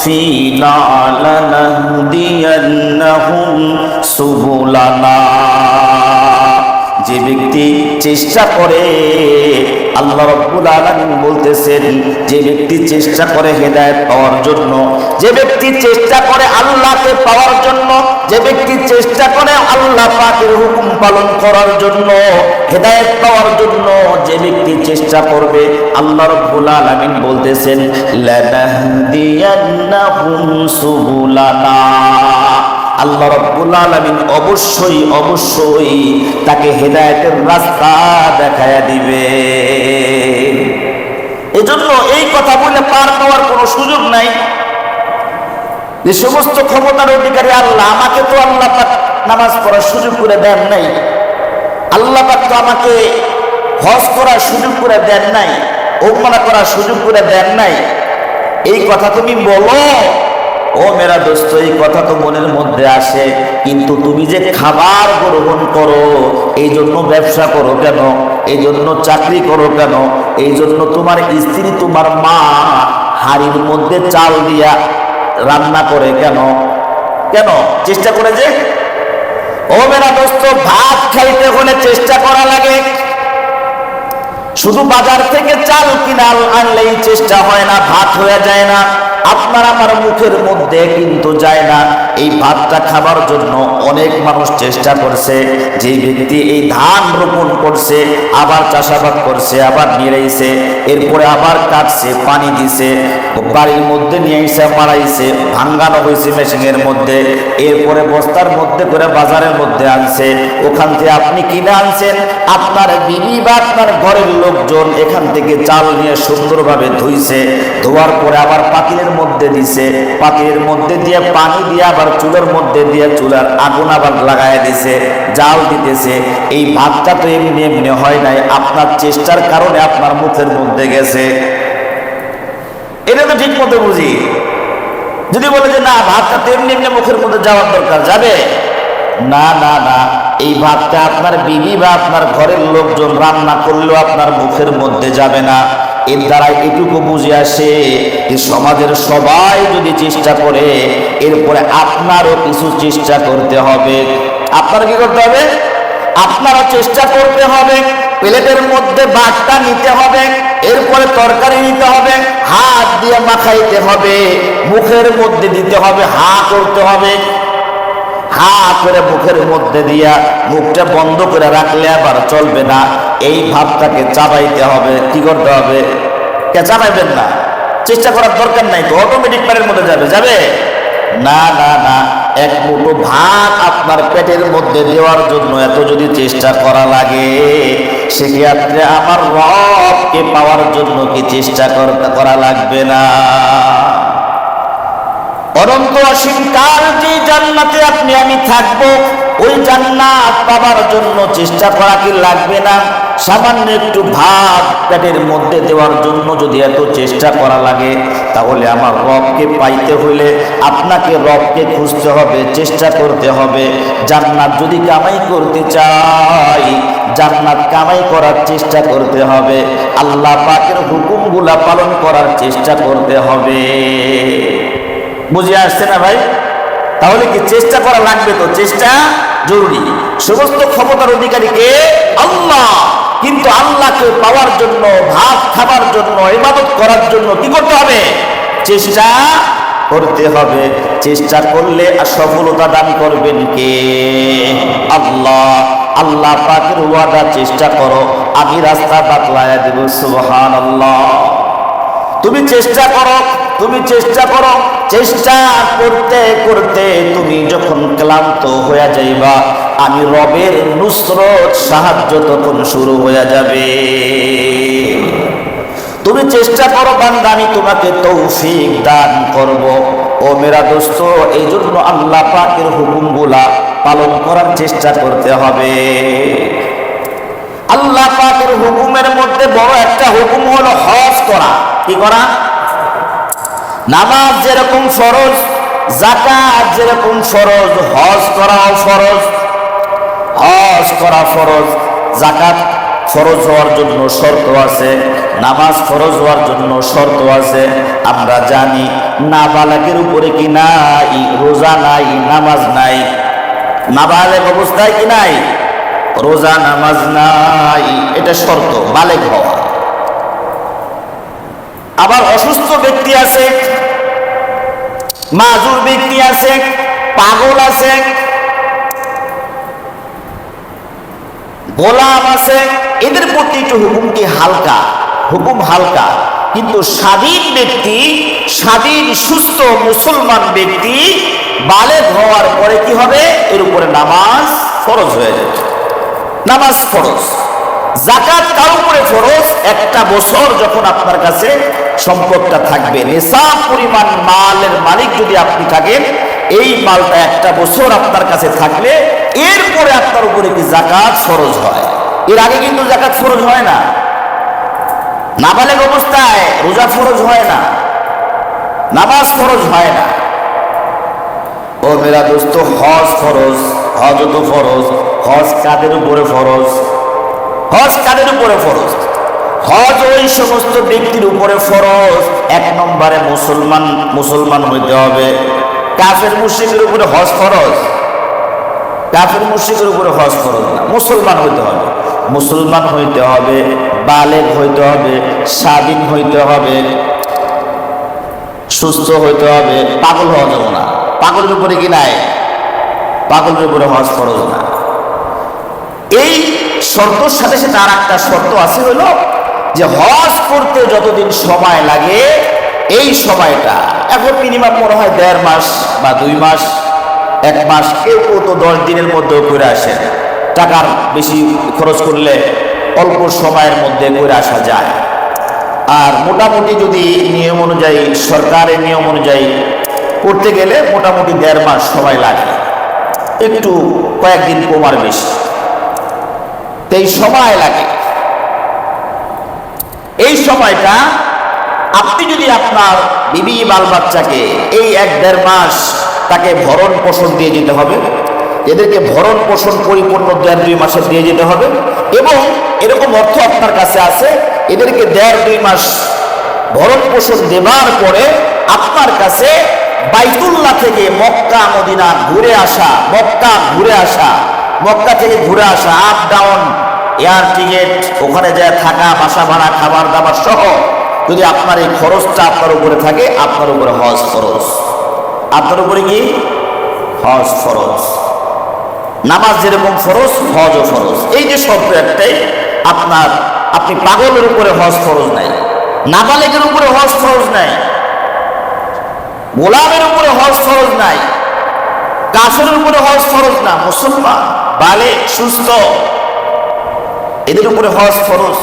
ফীনা লানাহদিয়ান্নাহুম সুবুলানা। যে ব্যক্তি চেষ্টা করে, আল্লাহ রাব্বুল আলামিন বলতেছেন, যে ব্যক্তি চেষ্টা করে হেদায়েত পাওয়ার জন্য, যে ব্যক্তি চেষ্টা করে আল্লাহকে পাওয়ার জন্য, যে ব্যক্তি চেষ্টা করে আল্লাহ পাকের হুকুম পালন করার জন্য, হেদায়েত পাওয়ার জন্য, যে ব্যক্তি চেষ্টা করবে, আল্লাহ রাব্বুল আলামিন বলতেছেন লানাহদিয়ান্নাহুম সুবুলানা। আল্লাহ রাব্বুল আলামিন অবশ্যই তাকে হেদায়েতের রাস্তা দেখায়া দিবে। এজন্য এই কথা বলে পার পাওয়ার কোনো সুযোগ নাই। যে সমস্ত ক্ষমতার অধিকারী আল্লাহ, আমাকে তো আল্লাহ পাক নামাজ পড়ার সুযোগ করে দেন নাই, আল্লাহ পাক তো আমাকে হজ করার সুযোগ করে দেন নাই, উমরা করার সুযোগ করে দেন নাই, এই কথা তুমি বলো। ও মেরা দোস্ত, এই কথা তো মনের মধ্যে আসে, কিন্তু তুমি যে খাবার গ্রহণ করো, এই জন্য ব্যবসা করো কেন? এই জন্য চাকরি করো কেন? এই জন্য তোমার স্ত্রী, তোমার মা হাড়ির মধ্যে চাল দিয়া রান্না করে কেন? কেন? চেষ্টা করে যে। ও মেরা দোস্ত, ভাত খাইতে হলে চেষ্টা করা লাগে। শুধু বাজার থেকে চাল কিনা আনলেই চেষ্টা হয় না, ভাত হয়ে যায় না। আপনার আমার মুখের মধ্যে কিন্তু যায় না। এই ভাতটা খাবার জন্য অনেক মানুষ চেষ্টা করছে। যে ব্যক্তি এই ধান রোপণ করছে, আবার চাষাবাদ করছে, আবার নিড়াইছে, এরপরে আবার কাটছে, পানি দিছে, বাড়ির মধ্যে নিয়ে এসে মারাইছে, ভাঙ্গানো হয়েছে মেশিনের মধ্যে, এরপরে বস্তার মধ্যে করে বাজারের মধ্যে আনছে। ওখান থেকে আপনি কিনে আনছেন, আপনার বিবি বা আপনার ঘরের লোকজন এখান থেকে চাল নিয়ে সুন্দরভাবে ধুইছে, ধোয়ার পরে আবার পাতিলের মধ্যে দিছে, পাতিলের মধ্যে দিয়ে পানি দিয়ে আবার চুলার মধ্যে দিয়ে চুলার আগুন আবার লাগায় দিছে, জাল দিতেছে। এই ভাতটা তো এমনি এমনি হয় নাই, আপনার চেষ্টার কারণে আপনার মুখের মধ্যে গেছে। এটা তো ঠিক মতো বুঝি। যদি বলে যে না, ভাতটা তো এমনি এমনি মুখের মধ্যে যাওয়ার দরকার, যাবে না? না না, এই ভাতটা আপনার বিবি বা আপনার ঘরের লোকজন রান্না করলেও আপনার মুখের মধ্যে যাবে না। এর দ্বারা এটুকু বুঝে আসে যে সমাজের সবাই যদি চেষ্টা করে, এরপরে আপনারও কিছু চেষ্টা করতে হবে। আপনার কি করতে হবে? আপনারও চেষ্টা করতে হবে। প্লেটের মধ্যে ভাতটা নিতে হবে, এরপরে তরকারি নিতে হবে, হাত দিয়ে মাখাইতে হবে, মুখের মধ্যে দিতে হবে, হা করতে হবে। হা করে মুখের মধ্যে দিয়া মুখটা বন্ধ করে রাখলে আবার চলবে না। এই ভাবটাকে চাবাইতে হবে। কি করতে হবে? কে চাবাইবেন না, চেষ্টা করার দরকার নাই তো, অটোমেটিক পেটের মধ্যে যাবে। যাবে না? না না, এক মুঠো ভাত আপনার পেটের মধ্যে দেওয়ার জন্য এত যদি চেষ্টা করা লাগে, সেক্ষেত্রে আমার রবকে পাওয়ার জন্য কি চেষ্টা করা লাগবে না? অনন্ত অসীম কাল যে জান্নাতে আপনি আমি থাকবো, ওই জান্নাত পাবার জন্য চেষ্টা করা কি লাগবে না? সামান্য একটু ভাত পেটের মধ্যে দেওয়ার জন্য যদি এত চেষ্টা করা লাগে, তাহলে আমার রবকে পাইতে হইলে আপনাকে রবকে খুঁজতে হবে, চেষ্টা করতে হবে। জান্নাত যদি কামাই করতে চাই, জান্নাত কামাই করার চেষ্টা করতে হবে, আল্লাহ পাকের হুকুমগুলা পালন করার চেষ্টা করতে হবে। বুঝে আসছে না ভাই? তাহলে কি চেষ্টা করা লাগবে? তো চেষ্টা জরুরি। সমস্ত ক্ষমতার অধিকারীকে আল্লাহ, কিন্তু আল্লাহকে পাওয়ার জন্য, ভাত খাবার জন্য, ইবাদত করার জন্য কি করতে হবে? চেষ্টা করতে হবে। চেষ্টা করলে সফলতা দান করবেন কে? আল্লাহ। আল্লাহ পাকের ওয়াদা, চেষ্টা করো আমি রাস্তা বাতলায়া দেব। সুবহানাল্লাহ। তুমি চেষ্টা করো, তুমি চেষ্টা করো, চেষ্টা করতে করতে তুমি যখন ক্লান্ত হয়ে যাইবা, আমি রবের নুসরত, সাহায্য তখন শুরু হয়ে যাবে। তুমি চেষ্টা করো বান্দা, আমি তোমাকে তৌফিক দান করব। ও মেরা দোস্ত, এই জন্য আল্লাহ পাকের হুকুমগুলা পালন করার চেষ্টা করতে হবে। আল্লাহ পাকের হুকুমের মধ্যে বড় একটা হুকুম হলো হজ করা। কি করা? নামাজ যেরকম ফরজ, যাকাত যেরকম ফরজ, হজ করাও ফরজ। হজ করা ফরজ, যাকাত ফরজ হওয়ার জন্য শর্ত আছে, নামাজ ফরজ হওয়ার জন্য শর্ত আছে। আমরা জানি নাবালেগের উপরে কি নাই? রোজা নাই, নামাজ নাই। নাবালেগ অবস্থায় কি নাই? রোজা নামাজ নাই, এটা শর্ত বালেগ হওয়া। আবার অসুস্থ ব্যক্তি আছে, মাজুর ব্যক্তি আছে, পাগল আছে, গোলাম আছে, এদের প্রতি একটু হুকুম কি হালকা, হুকুম হালকা। কিন্তু স্বাধীন ব্যক্তি, স্বাধীন সুস্থ মুসলমান ব্যক্তি বালেগ হওয়ার পরে কি হবে? এর উপরে নামাজ ফরজ হয়ে যাবে। নামাজ ফরজ। যাকাত কার উপরে ফরজ? একটা বছর যখন আপনার কাছে সম্পদটা থাকবে, নিসাব পরিমাণ মালের মালিক যদি আপনি থাকেন, এই মালটা একটা বছর আপনার কাছে থাকলে এরপরে আপনার উপরে কি যাকাত ফরজ হয়। এর আগে কিন্তু যাকাত ফরজ হয় না। নাবালেগ অবস্থায় রোজা ফরজ হয় না, নামাজ ফরজ হয় না। ও মেরা দোস্ত, হজ ফরজ। হজ তো ফরজ। হজ কাদের উপরে ফরজ? হজ কাদের উপরে ফরজ? হজ ওই সমস্ত ব্যক্তির উপরে ফরজ, এক নম্বরে মুসলমান হইতে হবে। কাফের মুশরিকের উপরে হজ ফরজ? কাফের মুশরিকের উপরে হজ ফরজ না, মুসলমান হইতে হবে। মুসলমান হইতে হবে, বালেগ হইতে হবে, স্বাধীন হইতে হবে, সুস্থ হইতে হবে, পাগল হওয়া যাবে না। পাগলের উপরে কি নাই? পাগলের উপরে হজ ফরজ না। এই শর্তর সাথে সাথে আর একটা শর্ত আছে, হলো যে হজ করতে যতদিন সময় লাগে এই সময়টা, এখন মিনিমাম মনে হয় 1.5 মাস বা 2 মাস, 1 মাস, কেউ তো 10 দিনের মধ্যেও করে আসেন। টাকার বেশি খরচ করলে অল্প সময়ের মধ্যে করে আসা যায়। আর মোটামুটি যদি নিয়ম অনুযায়ী, সরকারের নিয়ম অনুযায়ী করতে গেলে মোটামুটি 1.5 মাস সময় লাগে, একটু কয়েকদিন কমার বেশি, এই সময় লাগে। এই সময়টা আপনি যদি আপনার বিবি বাল বাচ্চাকে এই 1-1.5 মাস তাকে ভরণ পোষণ দিয়ে যেতে হবে, এদেরকে ভরণ পোষণ পরিপূর্ণ 1.5-2 মাসে দিয়ে যেতে হবে, এবং এরকম অর্থ আপনার কাছে আছে, এদেরকে 1.5-2 মাস ভরণ পোষণ দেবার পরে আপনার কাছে বাইতুল্লাহ থেকে মক্কা মদিনা ঘুরে আসা, মক্কা থেকে ঘুরে আসা, আপ ডাউন, এয়ার টিকিট, ওখানে যায় থাকা, বাসা ভাড়া, খাবার দাবার সহ যদি আপনার এই খরচটা আপনার উপরে থাকে, আপনার উপরে হজ ফরজ। আপনার উপরে কি? হজ ফরজ। নামাজ যেরকম ফরজ, হজও ফরজ। এই যে শর্ত একটাই, আপনি পাগলের উপরে হজ ফরজ নাই, নাবালেগের উপরে হজ ফরজ নাই, গোলামের উপরে হজ ফরজ নাই, কাফেরের উপরে হজ ফরজ না, মুসলমান বালেগ সুস্থ এদের উপরে হজ ফরজ।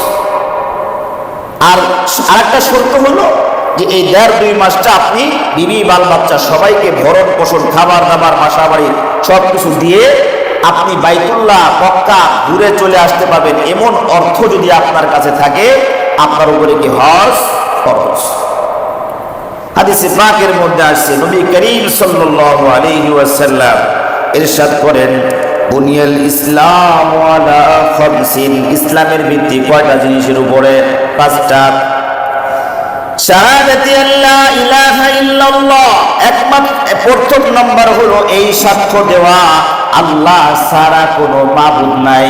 আর আরেকটা শর্ত হলো যে এই 1.5-2 মাসটা আপনি বিবি বাল বাচ্চা সবাইকে ভরণ পোষণ, খাবার দাবার, বাসা বাড়ি সবকিছু দিয়ে আপনি বাইতুল্লাহ মক্কা ঘুরে চলে আসতে পারবেন, এমন অর্থ যদি আপনার কাছে থাকে, আপনার উপরে কি হজ ফরজ। হাদিসে পাকের মধ্যে আসছে, নবী করিম সাল্লাল্লাহু আলাইহি ওয়াসাল্লাম ইরশাদ করেন, বুনিয়াল ইসলাম আলা খামসিন, ইসলামের ভিত্তি কয়টা জিনিসের উপরে? 5টা। শাহাদাতি আল্লা ইলাহা ইল্লাল্লাহ, প্রথম নম্বর হলো এই সাক্ষ্য দেওয়া আল্লাহ ছাড়া কোনো মাবুদ নাই।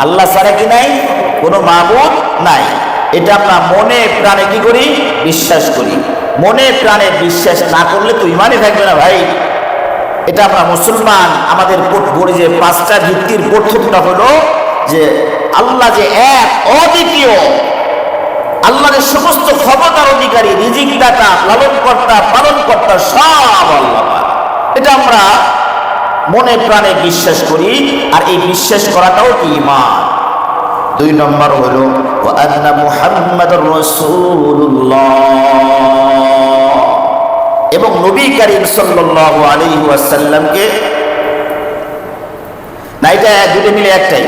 আল্লাহ ছাড়া কি নাই? কোনো মাবুদ নাই। এটা আমরা মনে প্রাণে কি করি? বিশ্বাস করি। মনে প্রাণে বিশ্বাস না করলে তো ইমানই থাকবে না ভাই। এটা আমরা মুসলমান, আমাদের যে 5টা ভিত্তির প্রথমটা হলো যে আল্লাহ যে এক, অদ্বিতীয়, আল্লাহর সমস্ত ক্ষমতার অধিকারী, রিজিক দাতা, লালন কর্তা, পালন কর্তা সব আল্লাহ। এটা আমরা মনে প্রাণে বিশ্বাস করি, আর এই বিশ্বাস করাটাও কি ঈমান। 2 নম্বর হলো ওয়া আন্না মুহাম্মাদুর রাসূলুল্লাহ, এবং নবী করিম সাল্লাল্লাহু আলাইহি ওয়াসাল্লামকে, না এটা দুটো মিলে একটাই,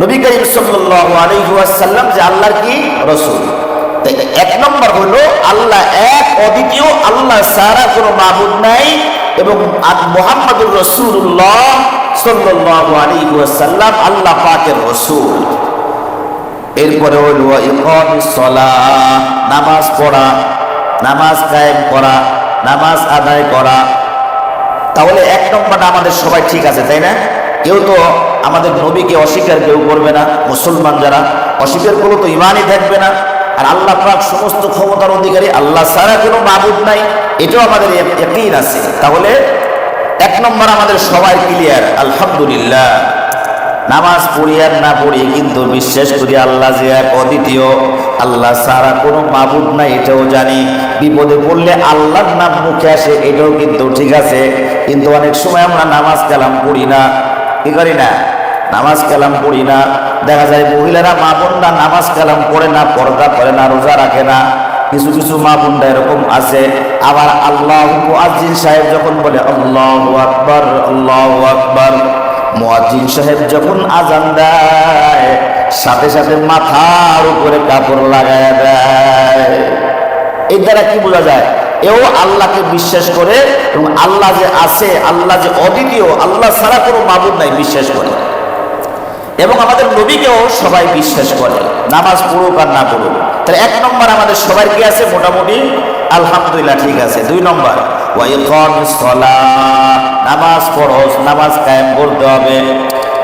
নবী করিম সাল্লাল্লাহু আলাইহি ওয়াসাল্লাম যে আল্লাহর কি রাসূল। 1 নম্বর হলো আল্লাহ এক, অদ্বিতীয়, আল্লাহ ছাড়া কোনো মাবুদ নাই, এবং মুহাম্মাদুর রাসূলুল্লাহ সাল্লাল্লাহু আলাইহি ওয়াসাল্লাম আল্লাহ পাকের রাসূল। এরপরে হলো ইকামিস সালাহ, নামাজ পড়া, নামাজ কায়েম করা, নামাজ আদায় করা। তাহলে 1 নম্বরটা আমাদের সবাই ঠিক আছে, তাই না? কেউ তো আমাদের নবীকে অস্বীকার কেউ করবে না। মুসলমান যারা অস্বীকার করলে তো ইমানই থাকবে না। আর আল্লাহ পাক সমস্ত ক্ষমতার অধিকারী, আল্লাহ ছাড়া কোনো মাবুদ নাই, এটাও আমাদের ইয়াকিন আছে। তাহলে 1 নম্বর আমাদের সবাই ক্লিয়ার, আলহামদুলিল্লাহ। নামাজ পড়ি আর না পড়ি, কিন্তু বিশ্বাস করি আল্লাহ যে এক, অদ্বিতীয়, আল্লাহ ছাড়া কোনো মাবুদ নাই, এটাও জানি। বিপদে পড়লে আল্লাহর নাম মুখে আসে, এটাও কিন্তু ঠিক আছে। কিন্তু অনেক সময় আমরা নামাজ কালাম পড়ি না, কি করি না? নামাজ কালাম পড়ি না। দেখা যায় মহিলারা, মা বোনরা নামাজ কালাম পড়ে না, পর্দা করে না, রোজা রাখে না। কিছু কিছু মা বোনরা এরকম আছে। আবার আল্লাহু মুয়াজ্জিন সাহেব যখন বলে আল্লাহু আকবার, আল্লাহু আকবার, মুয়াজ্জিন সাহেব যখন আজান দেয়, সাথে সাথে মাথার উপরে কাপড় লাগায় দেয়। এই দ্বারা কি বোঝা যায়? এও আল্লাহকে বিশ্বাস করে, এবং আল্লাহ যে আছে, আল্লাহ যে অদ্বিতীয়, আল্লাহ ছাড়া কোনো মাবুদ নাই বিশ্বাস করে। এবং আমাদের নবীকেও সবাই বিশ্বাস করে, নামাজ পড়ুক আর না পড়ুক। তাহলে 1 নম্বর আমাদের সবার কি আছে? মোটামুটি আলহামদুলিল্লাহ ঠিক আছে। 2 নম্বর ওয়া ইকামিস সালাহ, নামাজ ফরজ, নামাজ কায়েম করতে হবে।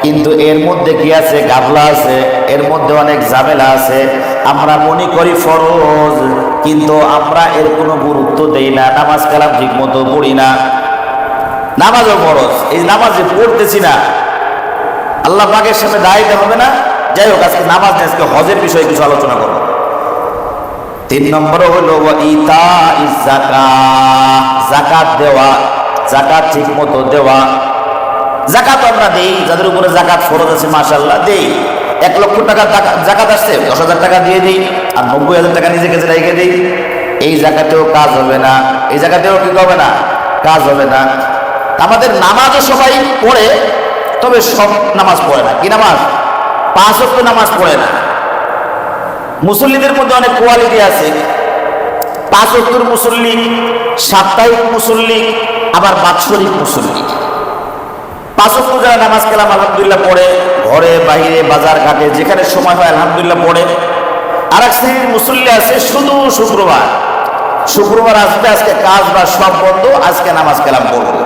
কিন্তু এর মধ্যে কি আছে? গাফলা আছে, এর মধ্যে অনেক ঝামেলা আছে। আমরা মনে করি ফরজ, কিন্তু আমরা এর কোনো গুরুত্ব দেই না। নামাজ কালাম ঠিক মতো পড়ি না। নামাজও ফরজ, এই নামাজে পড়তেছি না, আল্লাহ পাকের সামনে দাঁড়াইতে হবে না। যাই হোক, আজকে নামাজ নিয়ে আজকে হজের বিষয়ে কিছু আলোচনা করব। 3 নম্বর হলো যাকাত দেওয়া, যাকাত ঠিক মতো দেওয়া। যাকাত আমরা দেই, যাদের উপরে যাকাত ফরজ আছে মাশাআল্লাহ দেই। 1 লক্ষ টাকা যাকাত আসছে, 10,000 টাকা দিয়ে দিই, আর 90,000 টাকা নিজে কাছে রেখে দিই। এই যাকাতেও কাজ হবে না, এই যাকাতেও কি হবে না? কাজ হবে না। আমাদের নামাজও সবাই পড়ে, তবে সব নামাজ পড়ে না। কি নামাজ? 5 ওয়াক্ত নামাজ পড়ে না। মুসল্লিদের মধ্যে অনেক কোয়ালিটি আছে। 5 ওয়াক্তের মুসল্লি, সাপ্তাহিক মুসল্লি, আবার বাৎসরিক মুসল্লি। 5 ওয়াক্ত যারা নামাজ কালাম আলহামদুলিল্লাহ পড়ে, ঘরে বাইরে বাজার ঘাটে যেখানে সময় হয় আলহামদুলিল্লাহ পড়ে। আর এক শ্রেণীর মুসল্লি আছে শুধু শুক্রবার আসবে, আজকে কাজ বা সব বন্ধ, আজকে নামাজ কালাম পড়বো।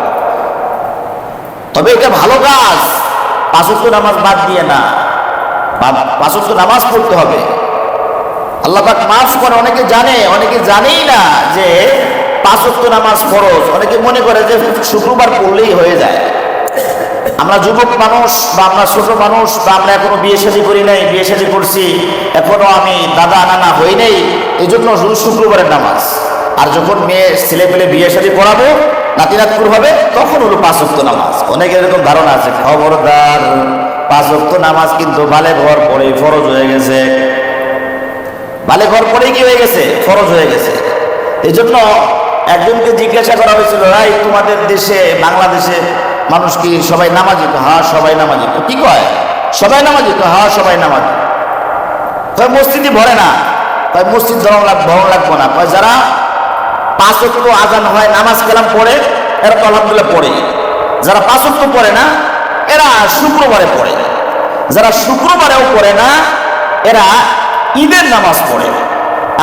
তবে এটা ভালো কাজ, 5 ওয়াক্ত নামাজ বাদ দিয়ে না, 5 ওয়াক্ত নামাজ পড়তে হবে। আল্লাহ পাক মাফ করে। অনেকে জানে, অনেকে জানেই না যে 5 ওয়াক্ত নামাজ ফরজ। অনেকে মনে করে যে শুক্রবার পড়লেই হয়ে যায়। আমরা যুবক মানুষ, বা আমরা ছোট মানুষ, বা আমরা এখনো বিয়ে শাদী করি নাই, বিয়ে শাদী করছি, এখনো আমি দাদা নানা হই নাই, এই জন্য শুধু শুক্রবারের নামাজ। আর যখন মেয়ে ছেলে পেলে বিয়ে শাদী করাবো, নাতিনাতপুর হবে, তখন হলো 5 ওয়াক্ত নামাজ। অনেকের এরকম ধারণা আছে। খবরদার, 5 ওয়াক্ত নামাজ কিন্তু বালে ঘর পড়ে ফরজ হয়ে গেছে। বালে ঘর পড়ে কি হয়ে গেছে? ফরজ হয়ে গেছে। এই জন্য একজনকে জিজ্ঞাসা করা হয়েছিল, ভাই তোমাদের দেশে বাংলাদেশে মানুষ কি সবাই নামাজি? হ্যাঁ সবাই নামাজি। কি কয়? সবাই নামাজি? হ্যাঁ সবাই নামাজি। কয় মসজিদই ভরে না। কয় মসজিদ ভরণ লাগবো না। কয় যারা 5 ওয়াক্ত আজান হয় নামাজ কালাম পড়ে, এরা তো আলহামদুলিল্লাহ পড়ে। যারা 5 ওয়াক্ত পড়ে না, এরা শুক্রবারে পড়ে। যারা শুক্রবারেও পড়ে না, এরা ঈদের নামাজ পড়ে।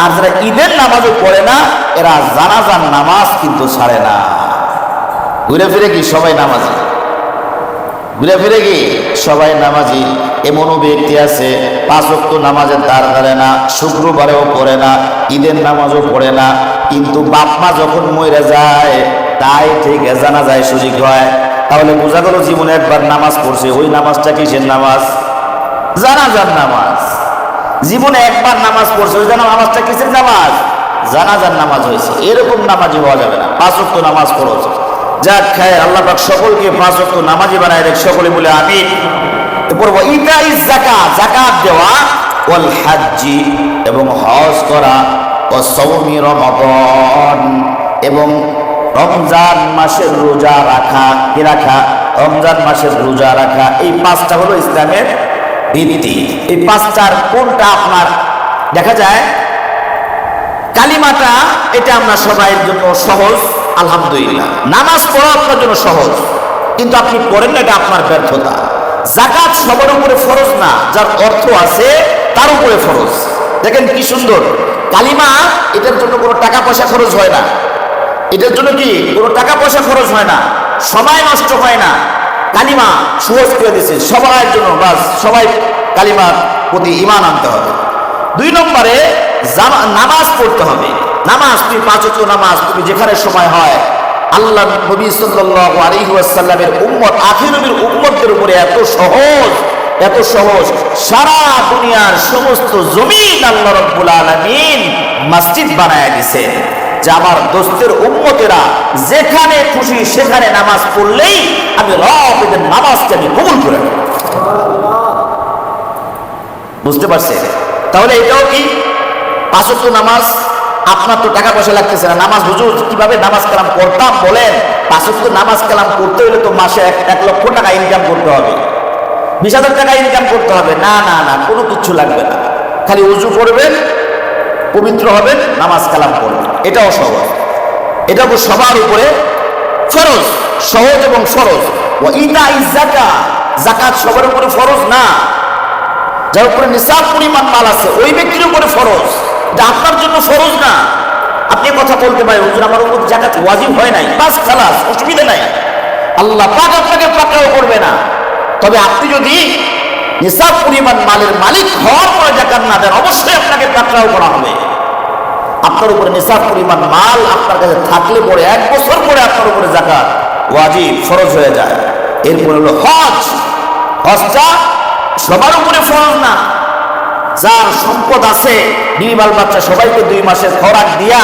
আর যারা ঈদের নামাজও পড়ে না, এরা জানাজার নামাজ কিন্তু ছাড়ে না। ঘুরে ফিরে কি সবাই নামাজি? ঘুরে ফিরে কি সবাই নামাজি? এমনও ব্যক্তি আছে 5 ওয়াক্ত নামাজের দ্বার ধরে না, শুক্রবারেও পড়ে না, ঈদের নামাজও পড়ে না, কিন্তু বাপ মা যখন মরে যায় তাই ঠিক জানাজায় সুযোগ হয়। তাহলে বোঝা গেল জীবনে একবার নামাজ পড়ছে, ওই নামাজটা কিসের নামাজ? জানাজার নামাজ। জীবনে একবার নামাজ পড়ছে, ওই নামাজটা কিসের নামাজ? জানাজার নামাজ হয়েছে। এরকম নামাজি হওয়া যাবে না। 5 ওয়াক্ত নামাজ পড়ো। যাক খায় আল্লাহ পাক সকলকে 5 ওয়াক্ত নামাজি বানায় দেখ। সকলে বলে আমিন। এরপর ইতাইজ যাকাত, যাকাত দেওয়া, ওয়াল হাজ্জি এবং হজ করা, ও সাওমি রমাদান এবং রমজান মাসের রোজা রাখা। কি রাখা? রমজান মাসের রোজা রাখা। এই 5টা হলো ইসলামের ভিত্তি। এই 5টার কোনটা আপনার দেখা যায়? কালিমাটা এটা আমরা সবাইয়ের জন্য সহজ, আলহামদুলিল্লাহ। নামাজ পড়া আপনার জন্য সহজ, কিন্তু আপনি পড়েন না, এটা আপনার ব্যর্থতা। যাকাত সবার উপরে ফরজ না, যার অর্থ আছে তার উপরে ফরজ। দেখেন কি সুন্দর কালিমা, এটার জন্য কোনো টাকা পয়সা খরচ হয় না। এটার জন্য কি কোনো টাকা পয়সা খরচ হয় না, সময় নষ্ট হয় না। কালিমা সহজ করে দিয়েছে সবার জন্য, বাস সবাই কালিমার প্রতি ঈমান আনতে হবে। 2 নম্বরে নামাজ পড়তে হবে। নামাজ, তুমি 5 ওয়াক্ত নামাজ তুমি যেখানে সময় হয়, আল্লাহ নবী সাল্লাল্লাহু আলাইহি ওয়াসাল্লামের উম্মত, আখির নবীর উম্মতদের উপরে এত সহজ, এত সহজ। সারা দুনিয়ার সমস্ত জমিন আল্লাহ রাব্বুল আলামিন মসজিদ বানায় দিয়েছেন, যে আমার দোস্তের উম্মতেরা যেখানে খুশি সেখানে নামাজ পড়লেই আমি রব এদের নামাজকে আমি কবুল করে নেব। বুঝতে পারছেন? তাহলে এটাও কি 5 ওয়াক্ত নামাজ? আপনার তো টাকা পয়সা লাগতেছে না। নামাজ হুজুর কিভাবে নামাজ কালাম করতাম বলেন? 5 ওয়াক্ত নামাজ কালাম করতে হলে তো মাসে 1 লক্ষ টাকা ইনকাম করতে হবে, 20,000 টাকা ইনকাম করতে হবে। না না না, কোনো কিছু লাগবে না। খালি উজু করবেন, পবিত্র হবেন, নামাজ কালাম করবেন। এটাও সহজ, এটাও সবার উপরে ফরজ, সহজ এবং ফরজ। ওয়া ইতাইজ যাকাত, যাকাত সবার উপরে ফরজ না। যার উপরে নিসাব পরিমাণ মাল আছে ওই ব্যক্তির উপরে ফরজ, এটা আপনার জন্য ফরজ না। আপনি কথা বলতে পারেন হুজুর আমার উপর যাকাত ওয়াজিব হয় নাই, বাস খালাস, অসুবিধা নাই। আল্লাহ পাক আপনাকে পাকড়াও করবে না। তবে আপনি যদি নিসাব পরিমাণ মালের মালিক হওয়ার পরে যাকাত না দেন, অবশ্যই আপনাকে পাকড়াও করা হবে। আপনার উপরে নিসাব পরিমাণ মাল আপনার কাছে থাকলে পরে 1 বছর পরে আপনার উপরে যাকাত ওয়াজিব ফরজ হয়ে যায়। এরপর হলো হজ। হজটা সবার উপরে ফরজ না। যার সম্পদ আছে, বিবি বাল বাচ্চা সবাইকে 2 মাসের খোরাক দিয়া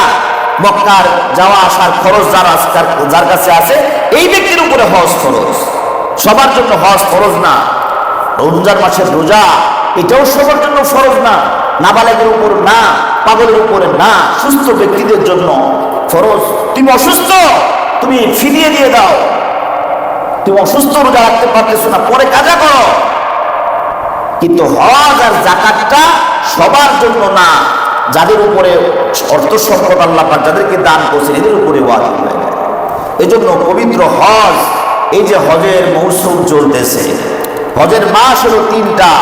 মক্কার যাওয়া আসার খরচ যার কাছে আছে, এই ব্যক্তির উপরে হজ ফরজ। সবার জন্য হজ ফরজ না। রমজান মাসের রোজা এটাও সবার জন্য ফরজ না। নাবালেগের উপর না, পাগলের উপরে না, সুস্থ ব্যক্তিদের জন্য ফরজ। তুমি অসুস্থ, তুমি ফিরিয়ে দিয়ে দাও। তুমি অসুস্থ, রোজা রাখতে পারতেছো না, পরে কাজা করো। কিন্তু হজ আর যাকাতটা সবার জন্য না। যাদের উপরে অর্থ সম্পদ আল্লাহ পাক যাদেরকে দান করছেন এদের উপরে ওয়াজিব হয়ে যায়। এই জন্য পবিত্র হজ, এই যে হজের মৌসুম চলতেছে, হজের মাস হলো 3টা,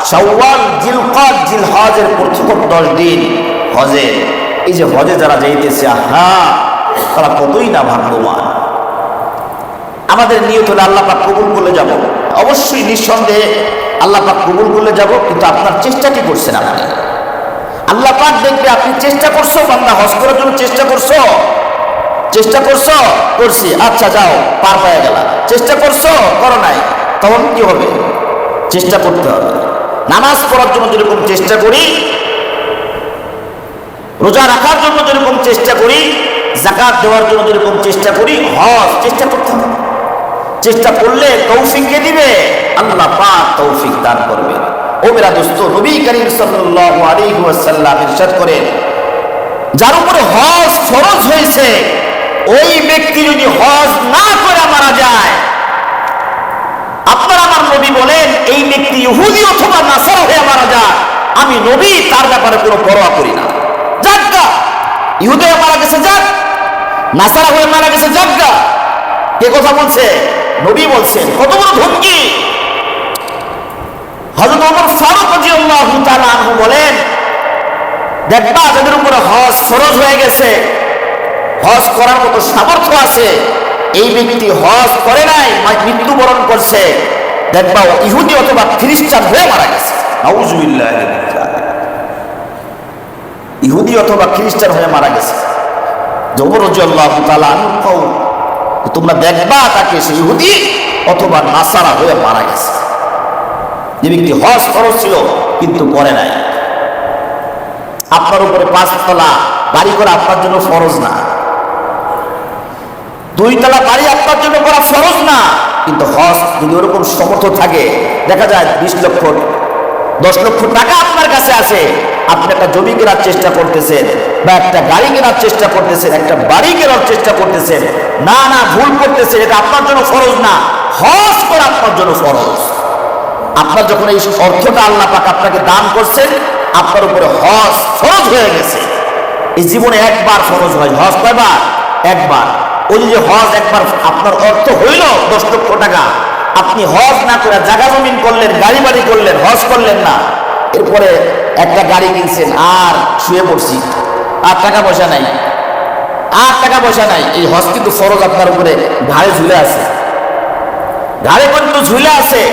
শাওয়াল, জিলকদ, জিলহজের প্রথম 10 দিন হজে। এই যে হজে যারা যাইতেছে, তারা কতই না ভাগ্যবান। আমাদের নিয়ত হলে আল্লাহ পাক কবুল করলে যাব, অবশ্যই নিঃসন্দেহে আল্লাহ পাক কবুল করলে যাব। কিন্তু আপনার চেষ্টা কি করছেন আপনি? আল্লাহ পাক দেখবে আপনি চেষ্টা করছো, বান্দা হজ করার জন্য চেষ্টা করছো, করছি, আচ্ছা যাও, পার পাওয়া গেল। চেষ্টা করছো, করো নাই, তখন কি হবে? চেষ্টা করতে হবে। নামাজ পড়ার জন্য যেরকম চেষ্টা করি, রোজা রাখার জন্য যেরকম চেষ্টা করি, যাকাত দেওয়ার জন্য যেরকম চেষ্টা করি, হজ চেষ্টা করতে হবে। চেষ্টা করলে তৌফিক কে দিবে? আল্লাহ পাক তৌফিক দান করবে। ও মেরা দোস্ত, নবী করিম সাল্লাল্লাহু আলাইহি ওয়াসাল্লাম ইরশাদ করেন, যার উপরে হজ ফরজ হয়েছে ওই ব্যক্তি যদি হজ না করে মারা যায়, আপনার আমার নবী বলেন এই ব্যক্তি ইহুদি অথবা নাসারা হয়ে মারা যায়, আমি নবী তার ব্যাপারে কোনো পরোয়া করি না। যাজ্ঞা, ইহুদি হয়ে মারা গেছে যাক, নাসারা হয়ে মারা গেছে যাজ্ঞা। কে কথা বলছে? নবী বলছেন। কত বড় ধমকি! হযরত ওমর ফারুক রাদিয়াল্লাহু তাআলা আনহু বলেন, দেখবা যাদের উপরে হজ ফরজ হয়ে গেছে, হজ করার মতো সামর্থ্য আছে, এই ব্যক্তি হজ করে নাই, মৃত্যুবরণ করছে, দেখবা ইহুদি অথবা খ্রিস্টান হয়ে মারা গেছে। নাউযুবিল্লাহ, ইহুদি অথবা খ্রিস্টান হয়ে মারা গেছে। ওমর রাদিয়াল্লাহু তাআলা আনহু, তোমরা দেখবা তাকে সে ইহুদি অথবা নাসারা হয়ে মারা গেছে। যে ব্যক্তি হজ ফরজ ছিল কিন্তু করে নাই। আপনার উপরে 5 তলা বাড়ি করা আপনার জন্য ফরজ না, 2 তলা বাড়ি আপনার জন্য করা ফরজ না। কিন্তু হজ যদি ওরকম সমর্থ থাকে, দেখা যায় 20 লক্ষ 10 লক্ষ টাকা আপনার কাছে আছে, আপনি একটা জমি কেনার চেষ্টা করতেছেন বা একটা গাড়ি কেনার চেষ্টা করতেছেন, একটা বাড়ি কেনার চেষ্টা করতেছেন, না ভুল করতেছেন, এটা আপনার জন্য ফরজ না, হজ করা আপনার জন্য ফরজ। আপনার যখন এই অর্থটা আল্লাহ পাক আপনাকে দান করছেন, আপনার উপরে হজ ফরজ হয়ে গেছে। এই জীবনে একবার ফরজ হয়, হজ কয়বার? একবার। ওই যে হজ একবার আপনার অর্থ হইল 10 লক্ষ টাকা, আপনি হজ না করে জায়গা জমিন করলেন, গাড়ি বাড়ি করলেন, হজ করলেন না, এরপরে একটা গাড়ি কিনছেন আর শুয়ে পড়ছি, আর টাকা পয়সা নাই, এই হজ কিন্তু ফরজ আপনার উপরে ঘাড়ে ঝুলে আছে, ঘাড়ে কিন্তু ঝুলে আছে।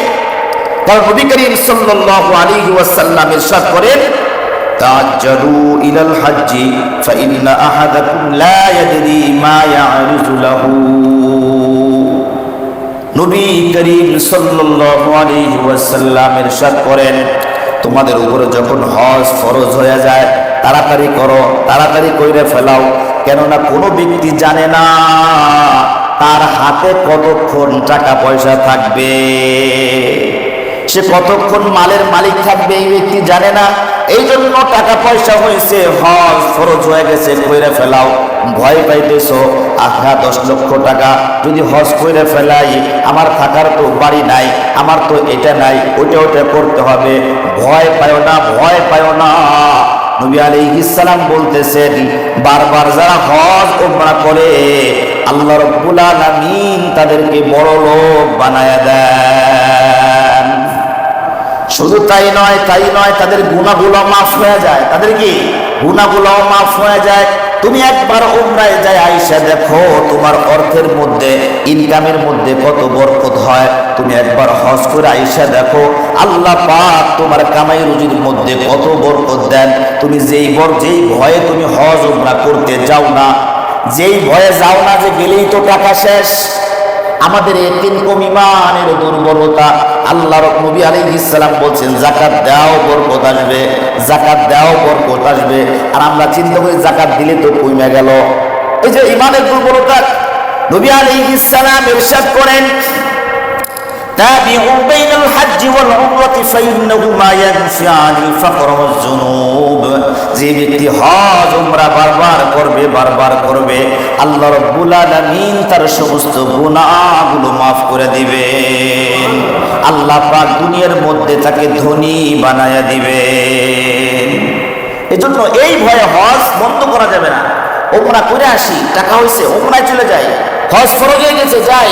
কারণ নবী করিম সাল্লাল্লাহু আলাইহি ওয়াসাল্লাম ইরশাদ করেন, তাআজ্জালু ইলাল হজ্জি ফাইন্না আহাদাকুম লা ইয়াদরি মা ইয়ারিজু লাহু। নবী করিম সাল্লাল্লাহু আলাইহি ওয়াসাল্লাম ইরশাদ করেন, তোমাদের উপরে যখন হজ ফরজ হয়ে যায় তাড়াতাড়ি করো, তাড়াতাড়ি কইরে ফেলাও, কেননা কোনো ব্যক্তি জানে না তার হাতে কতক্ষণ টাকা পয়সা থাকবে, সে কতক্ষণ মালের মালিক থাকবে এই ব্যক্তি জানে না। এই জন্য টাকা পয়সা হয়েছে, হজ ফরজ হয়ে গেছে, কইরে ফেলাও। ভয় পাইতেছো, 10 লক্ষ টাকা যদি হজ কইরে ফেলাই, আমার থাকার তো বাড়ি নাই, আমার তো এটা নাই, ওটা করতে হবে, ভয় পায় না, ভয় পায় না। নবী আলাইহিস সালাম বলতেছেন, বারবার যারা হজ উমরা করে আল্লাহ রাব্বুল আলামিন তাদেরকে বড় লোক বানায়া দেন। শুধু তাই নয়, তাদের গুনাহগুলো মাফ হয়ে যায়, তাদের কি গুনাহগুলো মাফ হয়ে যায়, তুমি একবার উমরায় যায় আয়েশা দেখো তোমার অর্থের মধ্যে ইনকামের মধ্যে কত বরকত হয়। তুমি একবার হজ করে আয়েশা দেখো আল্লাহ পাক তোমার কামাই রুজির মধ্যে কত বরকত দেন। তুমি যেই ভয়ে তুমি হজ উমরা করতে যাও না, যেই ভয়ে যাও না যে গেলেই তো টাকা শেষ। আমাদের এই তিন কম ইমানের দুর্বলতা। আল্লাহর নবী আলাইহিস সালাম বলছেন যাকাত দাও বরকত আসবে, যাকাত দাও বরকত আসবে। আর আমরা চিন্তা করি যাকাত দিলে তো কমে গেল। এই যে ইমানের দুর্বলতা। নবী আলাইহিস সালাম ইরশাদ করেন তাবিউ বাইনাল হজ্জ ওয়াল উমরাতি ফাইন্নাহুমা ইয়ানফিআনিল ফাকর ওয়াজ যুনুব। যে ব্যক্তি হজ উমরা বারবার করবে আল্লাহ রাব্বুল আলামিন তার সমস্ত গুনাহগুলো maaf করে দিবেন। আল্লাহ পাক দুনিয়ার মধ্যে তাকে ধনী বানায়া দিবেন। এজন্য এই ভয়ে হজ বন্ধ করা যাবে না। উমরা করে আসি, টাকা হইছে, উমরায় চলে যাই, হজ ফরজ হয়ে গেছে, যাই,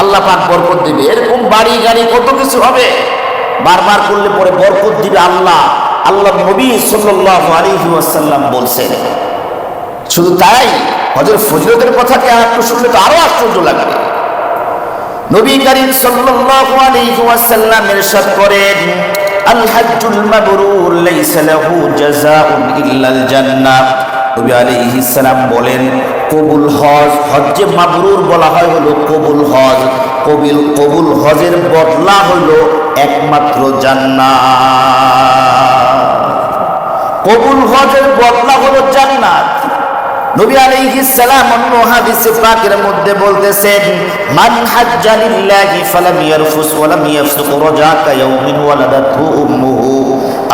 আল্লাহ পাক বরকত দিবে। এরকম বাড়ি গাড়ি কত কিছু হবে, বারবার করলে পরে বরকত দিবে আল্লাহ। আল্লাহ নবী সাল্লাল্লাহু আলাইহি ওয়াসাল্লাম বলছেন। শুধু তাই, হজের ফজিলতের কথাকে একটু শুনলে তো আরো আশ্চর্য লাগবে। নবী করিম সাল্লাল্লাহু আলাইহি ওয়াসাল্লাম ইরশাদ করেন আল হজ্জুল মাবরুর লাইসা লাহু জাযাউন ইল্লাল জান্নাহ। নবী আলাইহিস সালাম বলেন কবুল হজ, হজ্জে মাবরুর বলা হয় হলো কবুল হজ। কবুল হজের বদলা হলো একমাত্র জান্নাত। কবুল হজের বদলা হলো জান্নাত। নবী আলাইহিস সালাম অন্য হাদিসে পাকের মধ্যে বলতেছেন মান হাজ্জা লিল্লাহি ফালাম ইয়ারফুস ওয়ালাম ইয়াফসুক রাজাকা ইয়াউমিন ওয়ালাদাতহু উম্মুহু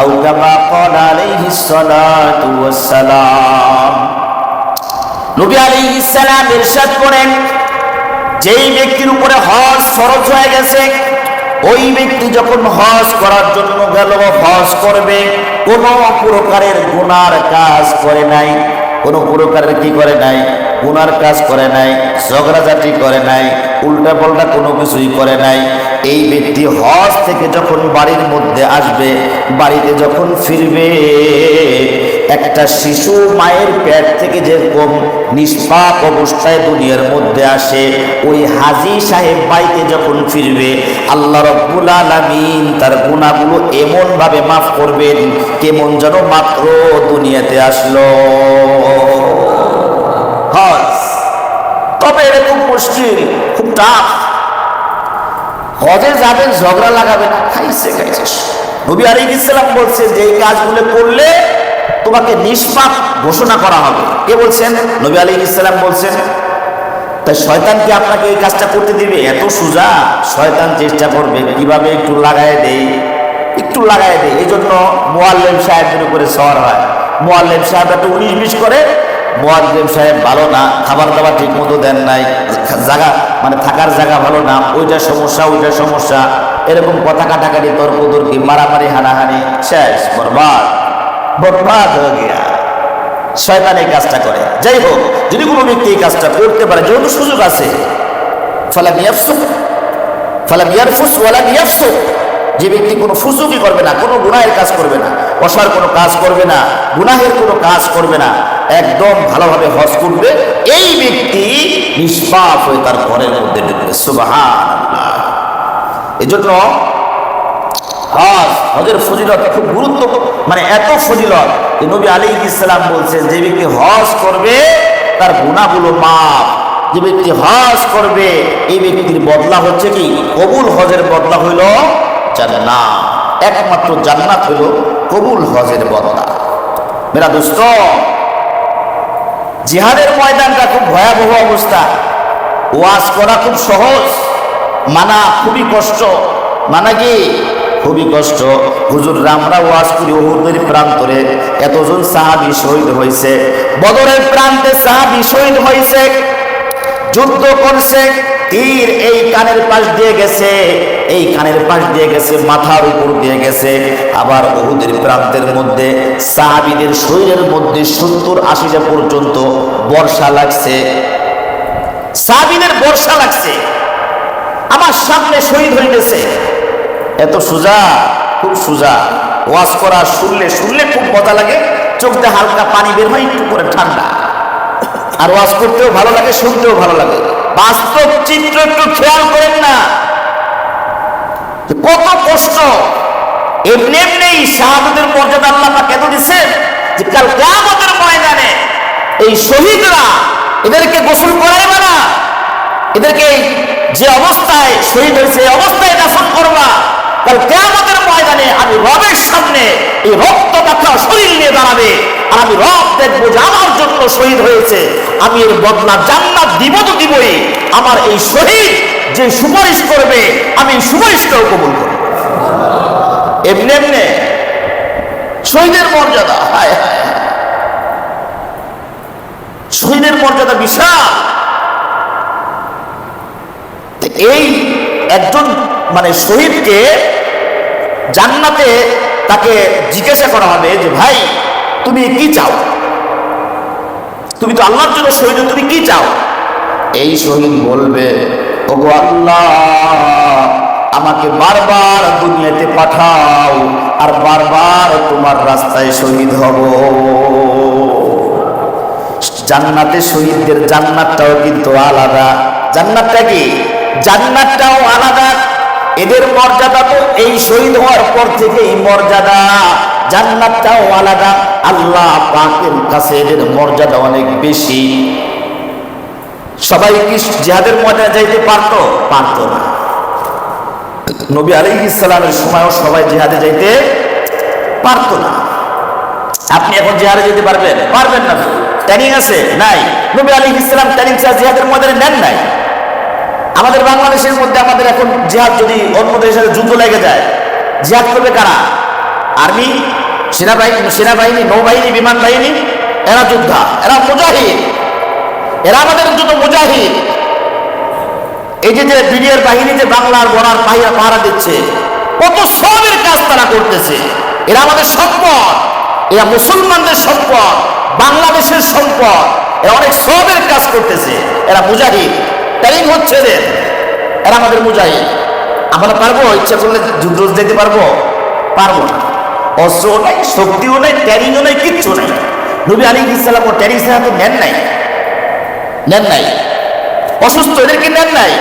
আও কামা ক্বালা আলাইহিস সালাতু ওয়াস সালাম। নবী আলাইহিস সালাম ইরশাদ করেন যেই ব্যক্তির উপরে হজ ফরজ হয়ে গেছে ওই ব্যক্তি যখন হজ করার জন্য গেল, হজ করবে, কোনো প্রকারের গুনার কাজ করে নাই, কোনো প্রকারের কি করে নাই, গুনার কাজ করে নাই, ঝগড়াঝাটি করে নাই, উল্টা পাল্টা কোনো কিছুই করে নাই। এই ব্যক্তি হজ থেকে যখন বাড়ির মধ্যে আসবে, বাড়িতে যখন ফিরবে, একটা শিশু মায়ের পেট থেকে যেরকম নিষ্পাপ অবস্থায় দুনিয়ার মধ্যে আসে, ওই হাজী সাহেব বাড়িতে যখন ফিরবে আল্লাহ রাব্বুল আলামিন তার গুনাহগুলো এমন ভাবে মাফ করবেন কেমন যেন মাত্র দুনিয়াতে আসলো। হজ তবে এরকম মুশকিল, খুব টাফ। হজে যাবেন, ঝগড়া লাগাবেন, খাইছে। নবী আলাইহিস সালাম বলছেন যে এই কাজগুলো করলে তোমাকে নিষ্পাপ ঘোষণা করা হবে। কে বলছেন? নবী আলাইহিস সালাম বলছেন। তাই শয়তান কি আপনাকে এই কাজটা করতে দিবে? এত সোজা। শয়তান চেষ্টা করবে কিভাবে একটু লাগায় দেয়। এই জন্য মুআল্লিম সাহেবের উপরে সওয়ার হয়। মুআল্লিম সাহেব একটু 19-20 করে, মুআল্লিম সাহেব ভালো না, খাবার দাবার ঠিক মতো দেন নাই, জায়গা মানে থাকার জায়গা ভালো না, ওইটা সমস্যা, এরকম কথা কাটাকাটি, তর্কতর্কি, মারামারি, হানাহানি, শেষ, বরবাদ হয়ে গিয়া। শয়তান এই কাজটা করে। যাই হোক, যদি কোনো ব্যক্তি এই কাজটা করতে পারে, যেহেতু সুযোগ আছে, ফালাম ইয়ারফুস ওয়ালাম ইয়াফসুক, যে ব্যক্তি কোনো ফুসুকি করবে না, কোনো গুনাহের কাজ করবে না, অসার কোনো কাজ করবে না, গুনাহের কোনো কাজ করবে না, একদম ভালোভাবে হজ করবে, এই ব্যক্তি নিষ্পাপ হয়ে তার ঘরের মধ্যে ঢুকবে। সুবহানাল্লাহ। এজন্য হজের ফজিলত খুব গুরুত্বপূর্ণ, মানে এত ফজিলত যে নবী আলাইহিস সালাম বলছেন যে ব্যক্তি হজ করবে তার গুনাহগুলো মাফ। যে ব্যক্তি হজ করবে এই ব্যক্তির বদলা হচ্ছে কি? কবুল হজের বদলা হইল জান্নাত। একমাত্র জান্নাত হইল কবুল হজের বদলা। মেরা দোস্ত, জিহাদের ময়দানটা খুব ভয়াবহ অবস্থা। ওয়াজ করা খুব সহজ, মানা খুবই কষ্ট। মানা কি? খুবই কষ্ট। হুজুর আমরা ওয়াজ করি উহুদের প্রান্তরে এতজন সাহাবী শহীদ হয়েছে, বদরের প্রান্তে সাহাবী শহীদ হয়েছে, যুদ্ধ করছে, তীর এই কানের পাশ দিয়ে গেছে, এই কানের পাশ দিয়ে গেছে, মাথার উপর দিয়ে গেছে। আবার উহুদের প্রান্তের মধ্যে সাহাবীদের শরীরের মধ্যে 70-80টা পর্যন্ত বর্ষা লাগছে, সাহাবীদের বর্ষা লাগছে। আমার সামনে শহীদ হয়ে গেছে। এত সোজা, খুব সোজা। ওয়াজ করা শুনলে খুব মজা লাগে, চোখ দিয়ে হালকা পানি বের হয়, একটু করে ঠান্ডা। আর ওয়াজ করতেও ভালো লাগে, শুনতেও ভালো লাগে। বাস্তব চিত্র একটু খেয়াল করেন না, কত কষ্ট। এমনি এমনি শাহাদাতের মর্যাদা আল্লাহ পাক এত দিচ্ছেন যে কাল কিয়ামতের ময়দানে এই শহীদরা, এদেরকে গোসল করাইবে না, এদেরকে যে অবস্থায় শহীদ হয়েছে এই অবস্থায় দাফন করবা। কাল কিয়ামতের ময়দানে আমি রবের সামনে এই রক্ত মাখা শরীর নিয়ে দাঁড়াবে, আর আমি রব দেখবো যে আমার জন্য শহীদ হয়েছে, আমি এর বদলা জান্নাত দিব তো দিবই। আমার এই শহীদ যে সুপারিশ করবে, আমি সুপারিশটাও কবুল করব। এমনি এমনি শহীদের মর্যাদা, হায় হায়, শহীদের মর্যাদা বিশাল। এই একজন মানে শহীদকে জান্নাতে তাকে জিজ্ঞাসা করা হবে যে ভাই তুমি কি চাও, তুমি তো আল্লাহর জন্য শহীদ, তুমি কি চাও? এই শহীদ বলবে, ওগো আল্লাহ, আমাকে বারবার দুনিয়াতে পাঠাও, আর বারবার তোমার রাস্তায় শহীদ হব। জান্নাতে শহীদদের জান্নাতটাও কিন্তু আলাদা। জান্নাতটা কি? জান্নাতটাও আলাদা। এদের মর্যাদা তো এই শহীদ হওয়ার পর থেকে এই মর্যাদা, জান্নাতটাও আলাদা। আল্লাহ পাকের কাছে এদের মর্যাদা অনেক বেশি। সবাই কি জিহাদের ময়দানে যাইতে পারতো? পারতো না। নবী আলাইহিস সালামের সময়ও সবাই জিহাদে যাইতে পারতো না। আপনি এখন জিহাদে যেতে পারবেন? পারবেন না। ট্রেনিং আছে? নাই। নবী আলাইহিস সালাম ট্রেনিং ছাড়া জিহাদের ময়দানে নেন নাই। আমাদের বাংলাদেশের মধ্যে আমাদের এখন জিহাদ যদি অন্য দেশের সাথে যুদ্ধ লেগে যায়, জিহাদ করবে কারা? আর্মি, সেনাবাহিনী, নৌবাহিনী, বিমান বাহিনী। এরা যোদ্ধা, এরা মুজাহিদ, এরা আমাদের জন্য মুজাহিদ। এই যে বিডিআর বাহিনী যে বাংলার বনার পাহারা দিচ্ছে, কত সবের কাজ তারা করতেছে। এরা আমাদের সম্পদ, এরা মুসলমানদের সম্পদ, বাংলাদেশের সম্পদ। এরা অনেক সবের কাজ করতেছে। এরা মুজাহিদ, ট্রেনিং হচ্ছে এদের, এরা আমাদের মুজাহিদ। আমরা পারবো? ইচ্ছা করলে যুদ্ধ যেতে পারবো? পারবো না। অস্ত্রও নাই, শক্তিও নাই, ট্রেনিংও নাই, কিচ্ছু নাই। নবী আলাইহিস সালাম ও ট্রেনিং ছাড়া তো নেন নাই। অসুস্থ এদেরকে নেন নাই,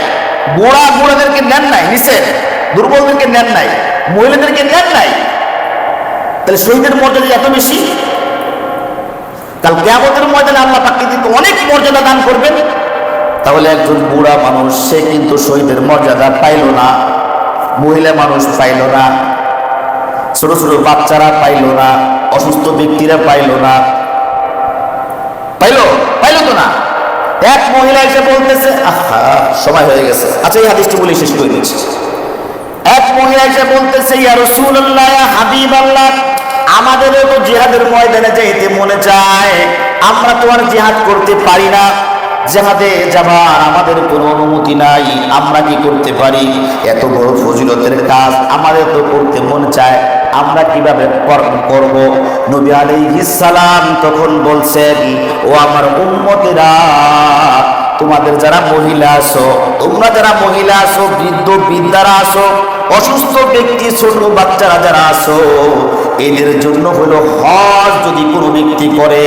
বুড়াদেরকে নেন নাই, নিছেন দুর্বলদেরকে নেন নাই, মহিলাদেরকে নেন নাই। তাহলে শহীদের মর্যাদা এত বেশি। কাল কিয়ামতের ময়দানে আল্লাহ পাক কিন্তু অনেক মর্যাদা দান করবেন। তাহলে একজন বুড়া মানুষ সে কিন্তু শহীদের মর্যাদা পাইল না, মহিলা মানুষ পাইল না, ছোট ছোট বাচ্চারা পাইল না, অসুস্থ ব্যক্তিরা পাইল না। পাইল তো না। এক মহিলা এসে বলতেছে, আহা সময় হয়ে গেছে, আচ্ছা এই হাদিসটি বলে শেষ করে দিচ্ছি। এক মহিলা এসে বলতেছে, ইয়া রাসূলুল্লাহ, ইয়া হাবিবাল্লাহ, আমাদেরও তো জিহাদের ময়দানে যাইতে মনে চায়, আমরা তো আর জিহাদ করতে পারি না, জিহাদে যাবার আমাদের কোনো অনুমতি নাই, আমরা কি করতে পারি? এত বড় ফজিলতের কাজ আমাদের তো করতে মন চায়, আমরা কিভাবে করব? নবী আলাইহিস সালাম তখন বলছেন, ও আমার উম্মতেরা, তোমাদের যারা মহিলা আছো, তোমরা যারা মহিলা আছো, বৃদ্ধ বৃদ্ধারা আছো, অসুস্থ ব্যক্তি, ছোট বাচ্চারা যারা আছো, এদের জন্য হলো হজ যদি কোনো ব্যক্তি করে,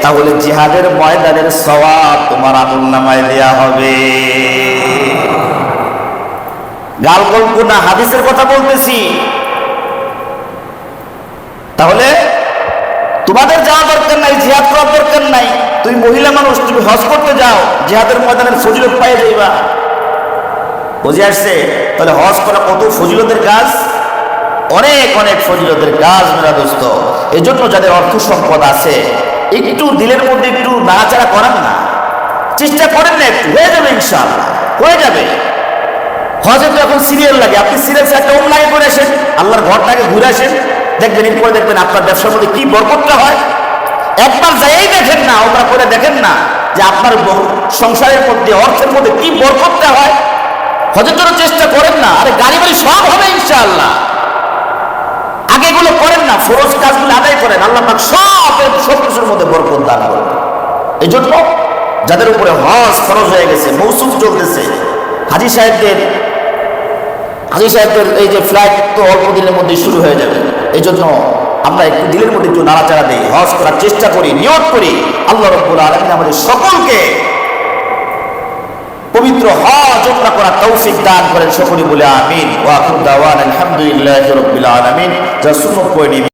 তাহলে জিহাদের ময়দানের সওয়াব তোমার আমলনামায় দেয়া হবে। গাল গল্প না, হাদিসের কথা বলতেছি। তাহলে তোমাদের যাওয়া দরকার নাই, জিহাদ করার দরকার নাই। তুমি মহিলা মানুষ, তুমি হজ করতে যাও, জিহাদের ময়দানের ফজিলত পাইয়ে যাইবা। বুঝে আসছে? তাহলে হজ করা কত ফজিলতের কাজ, অনেক অনেক ফজিলতের কাজ মেরা দোস্ত। এই জন্য যাদের অর্থ সম্পদ আছে, একটু দিলের মধ্যে একটু নাড়াচাড়া করেন না, চেষ্টা করেন না, একটু হয়ে যাবে, ইনশাআল্লাহ হয়ে যাবে। হজে তো এখন সিরিয়াল লাগে, আপনি সিরিয়াল একটা অনলাইন করে আসেন, আল্লাহর ঘরটাকে ঘুরে আসেন, দেখবেন এরপরে দেখবেন আপনার ব্যবসার মধ্যে কি বরকতটা হয়। একবার যাই দেখেন না, ওটা করে দেখেন না যে আপনার সংসারের মধ্যে, অর্থের মধ্যে কি বরকতটা হয়। হজের জন্য চেষ্টা করেন না, আরে গাড়ি বাড়ি সব হবে ইনশাআল্লাহ। আগে এগুলো করেন না, ফরজ কাজগুলো আদায় করেন, আল্লাহ পাক সব কিছুর মধ্যে বরকত দান করবেন। এই জন্য যাদের উপরে হজ ফরজ হয়ে গেছে, মৌসুম চলতেছে, হাজী সাহেবদের এই যে ফ্লাইট তো অল্প দিনের মধ্যে শুরু হয়ে যাবে। এই জন্য আমরা একটু দিলের মধ্যে একটু নাড়াচাড়া দেই, হজ করার চেষ্টা করি, নিয়ত করি। আল্লাহ রাব্বুল আলামিন আমাদের সকলকে পবিত্র হজ উমরা করার তৌফিক দান করেন। সকলে বলে আমিন। ওয়া আখিরু দাওয়ানা আলহামদুলিল্লাহি রাব্বিল আলামিন। যা সুন্নত পড়ে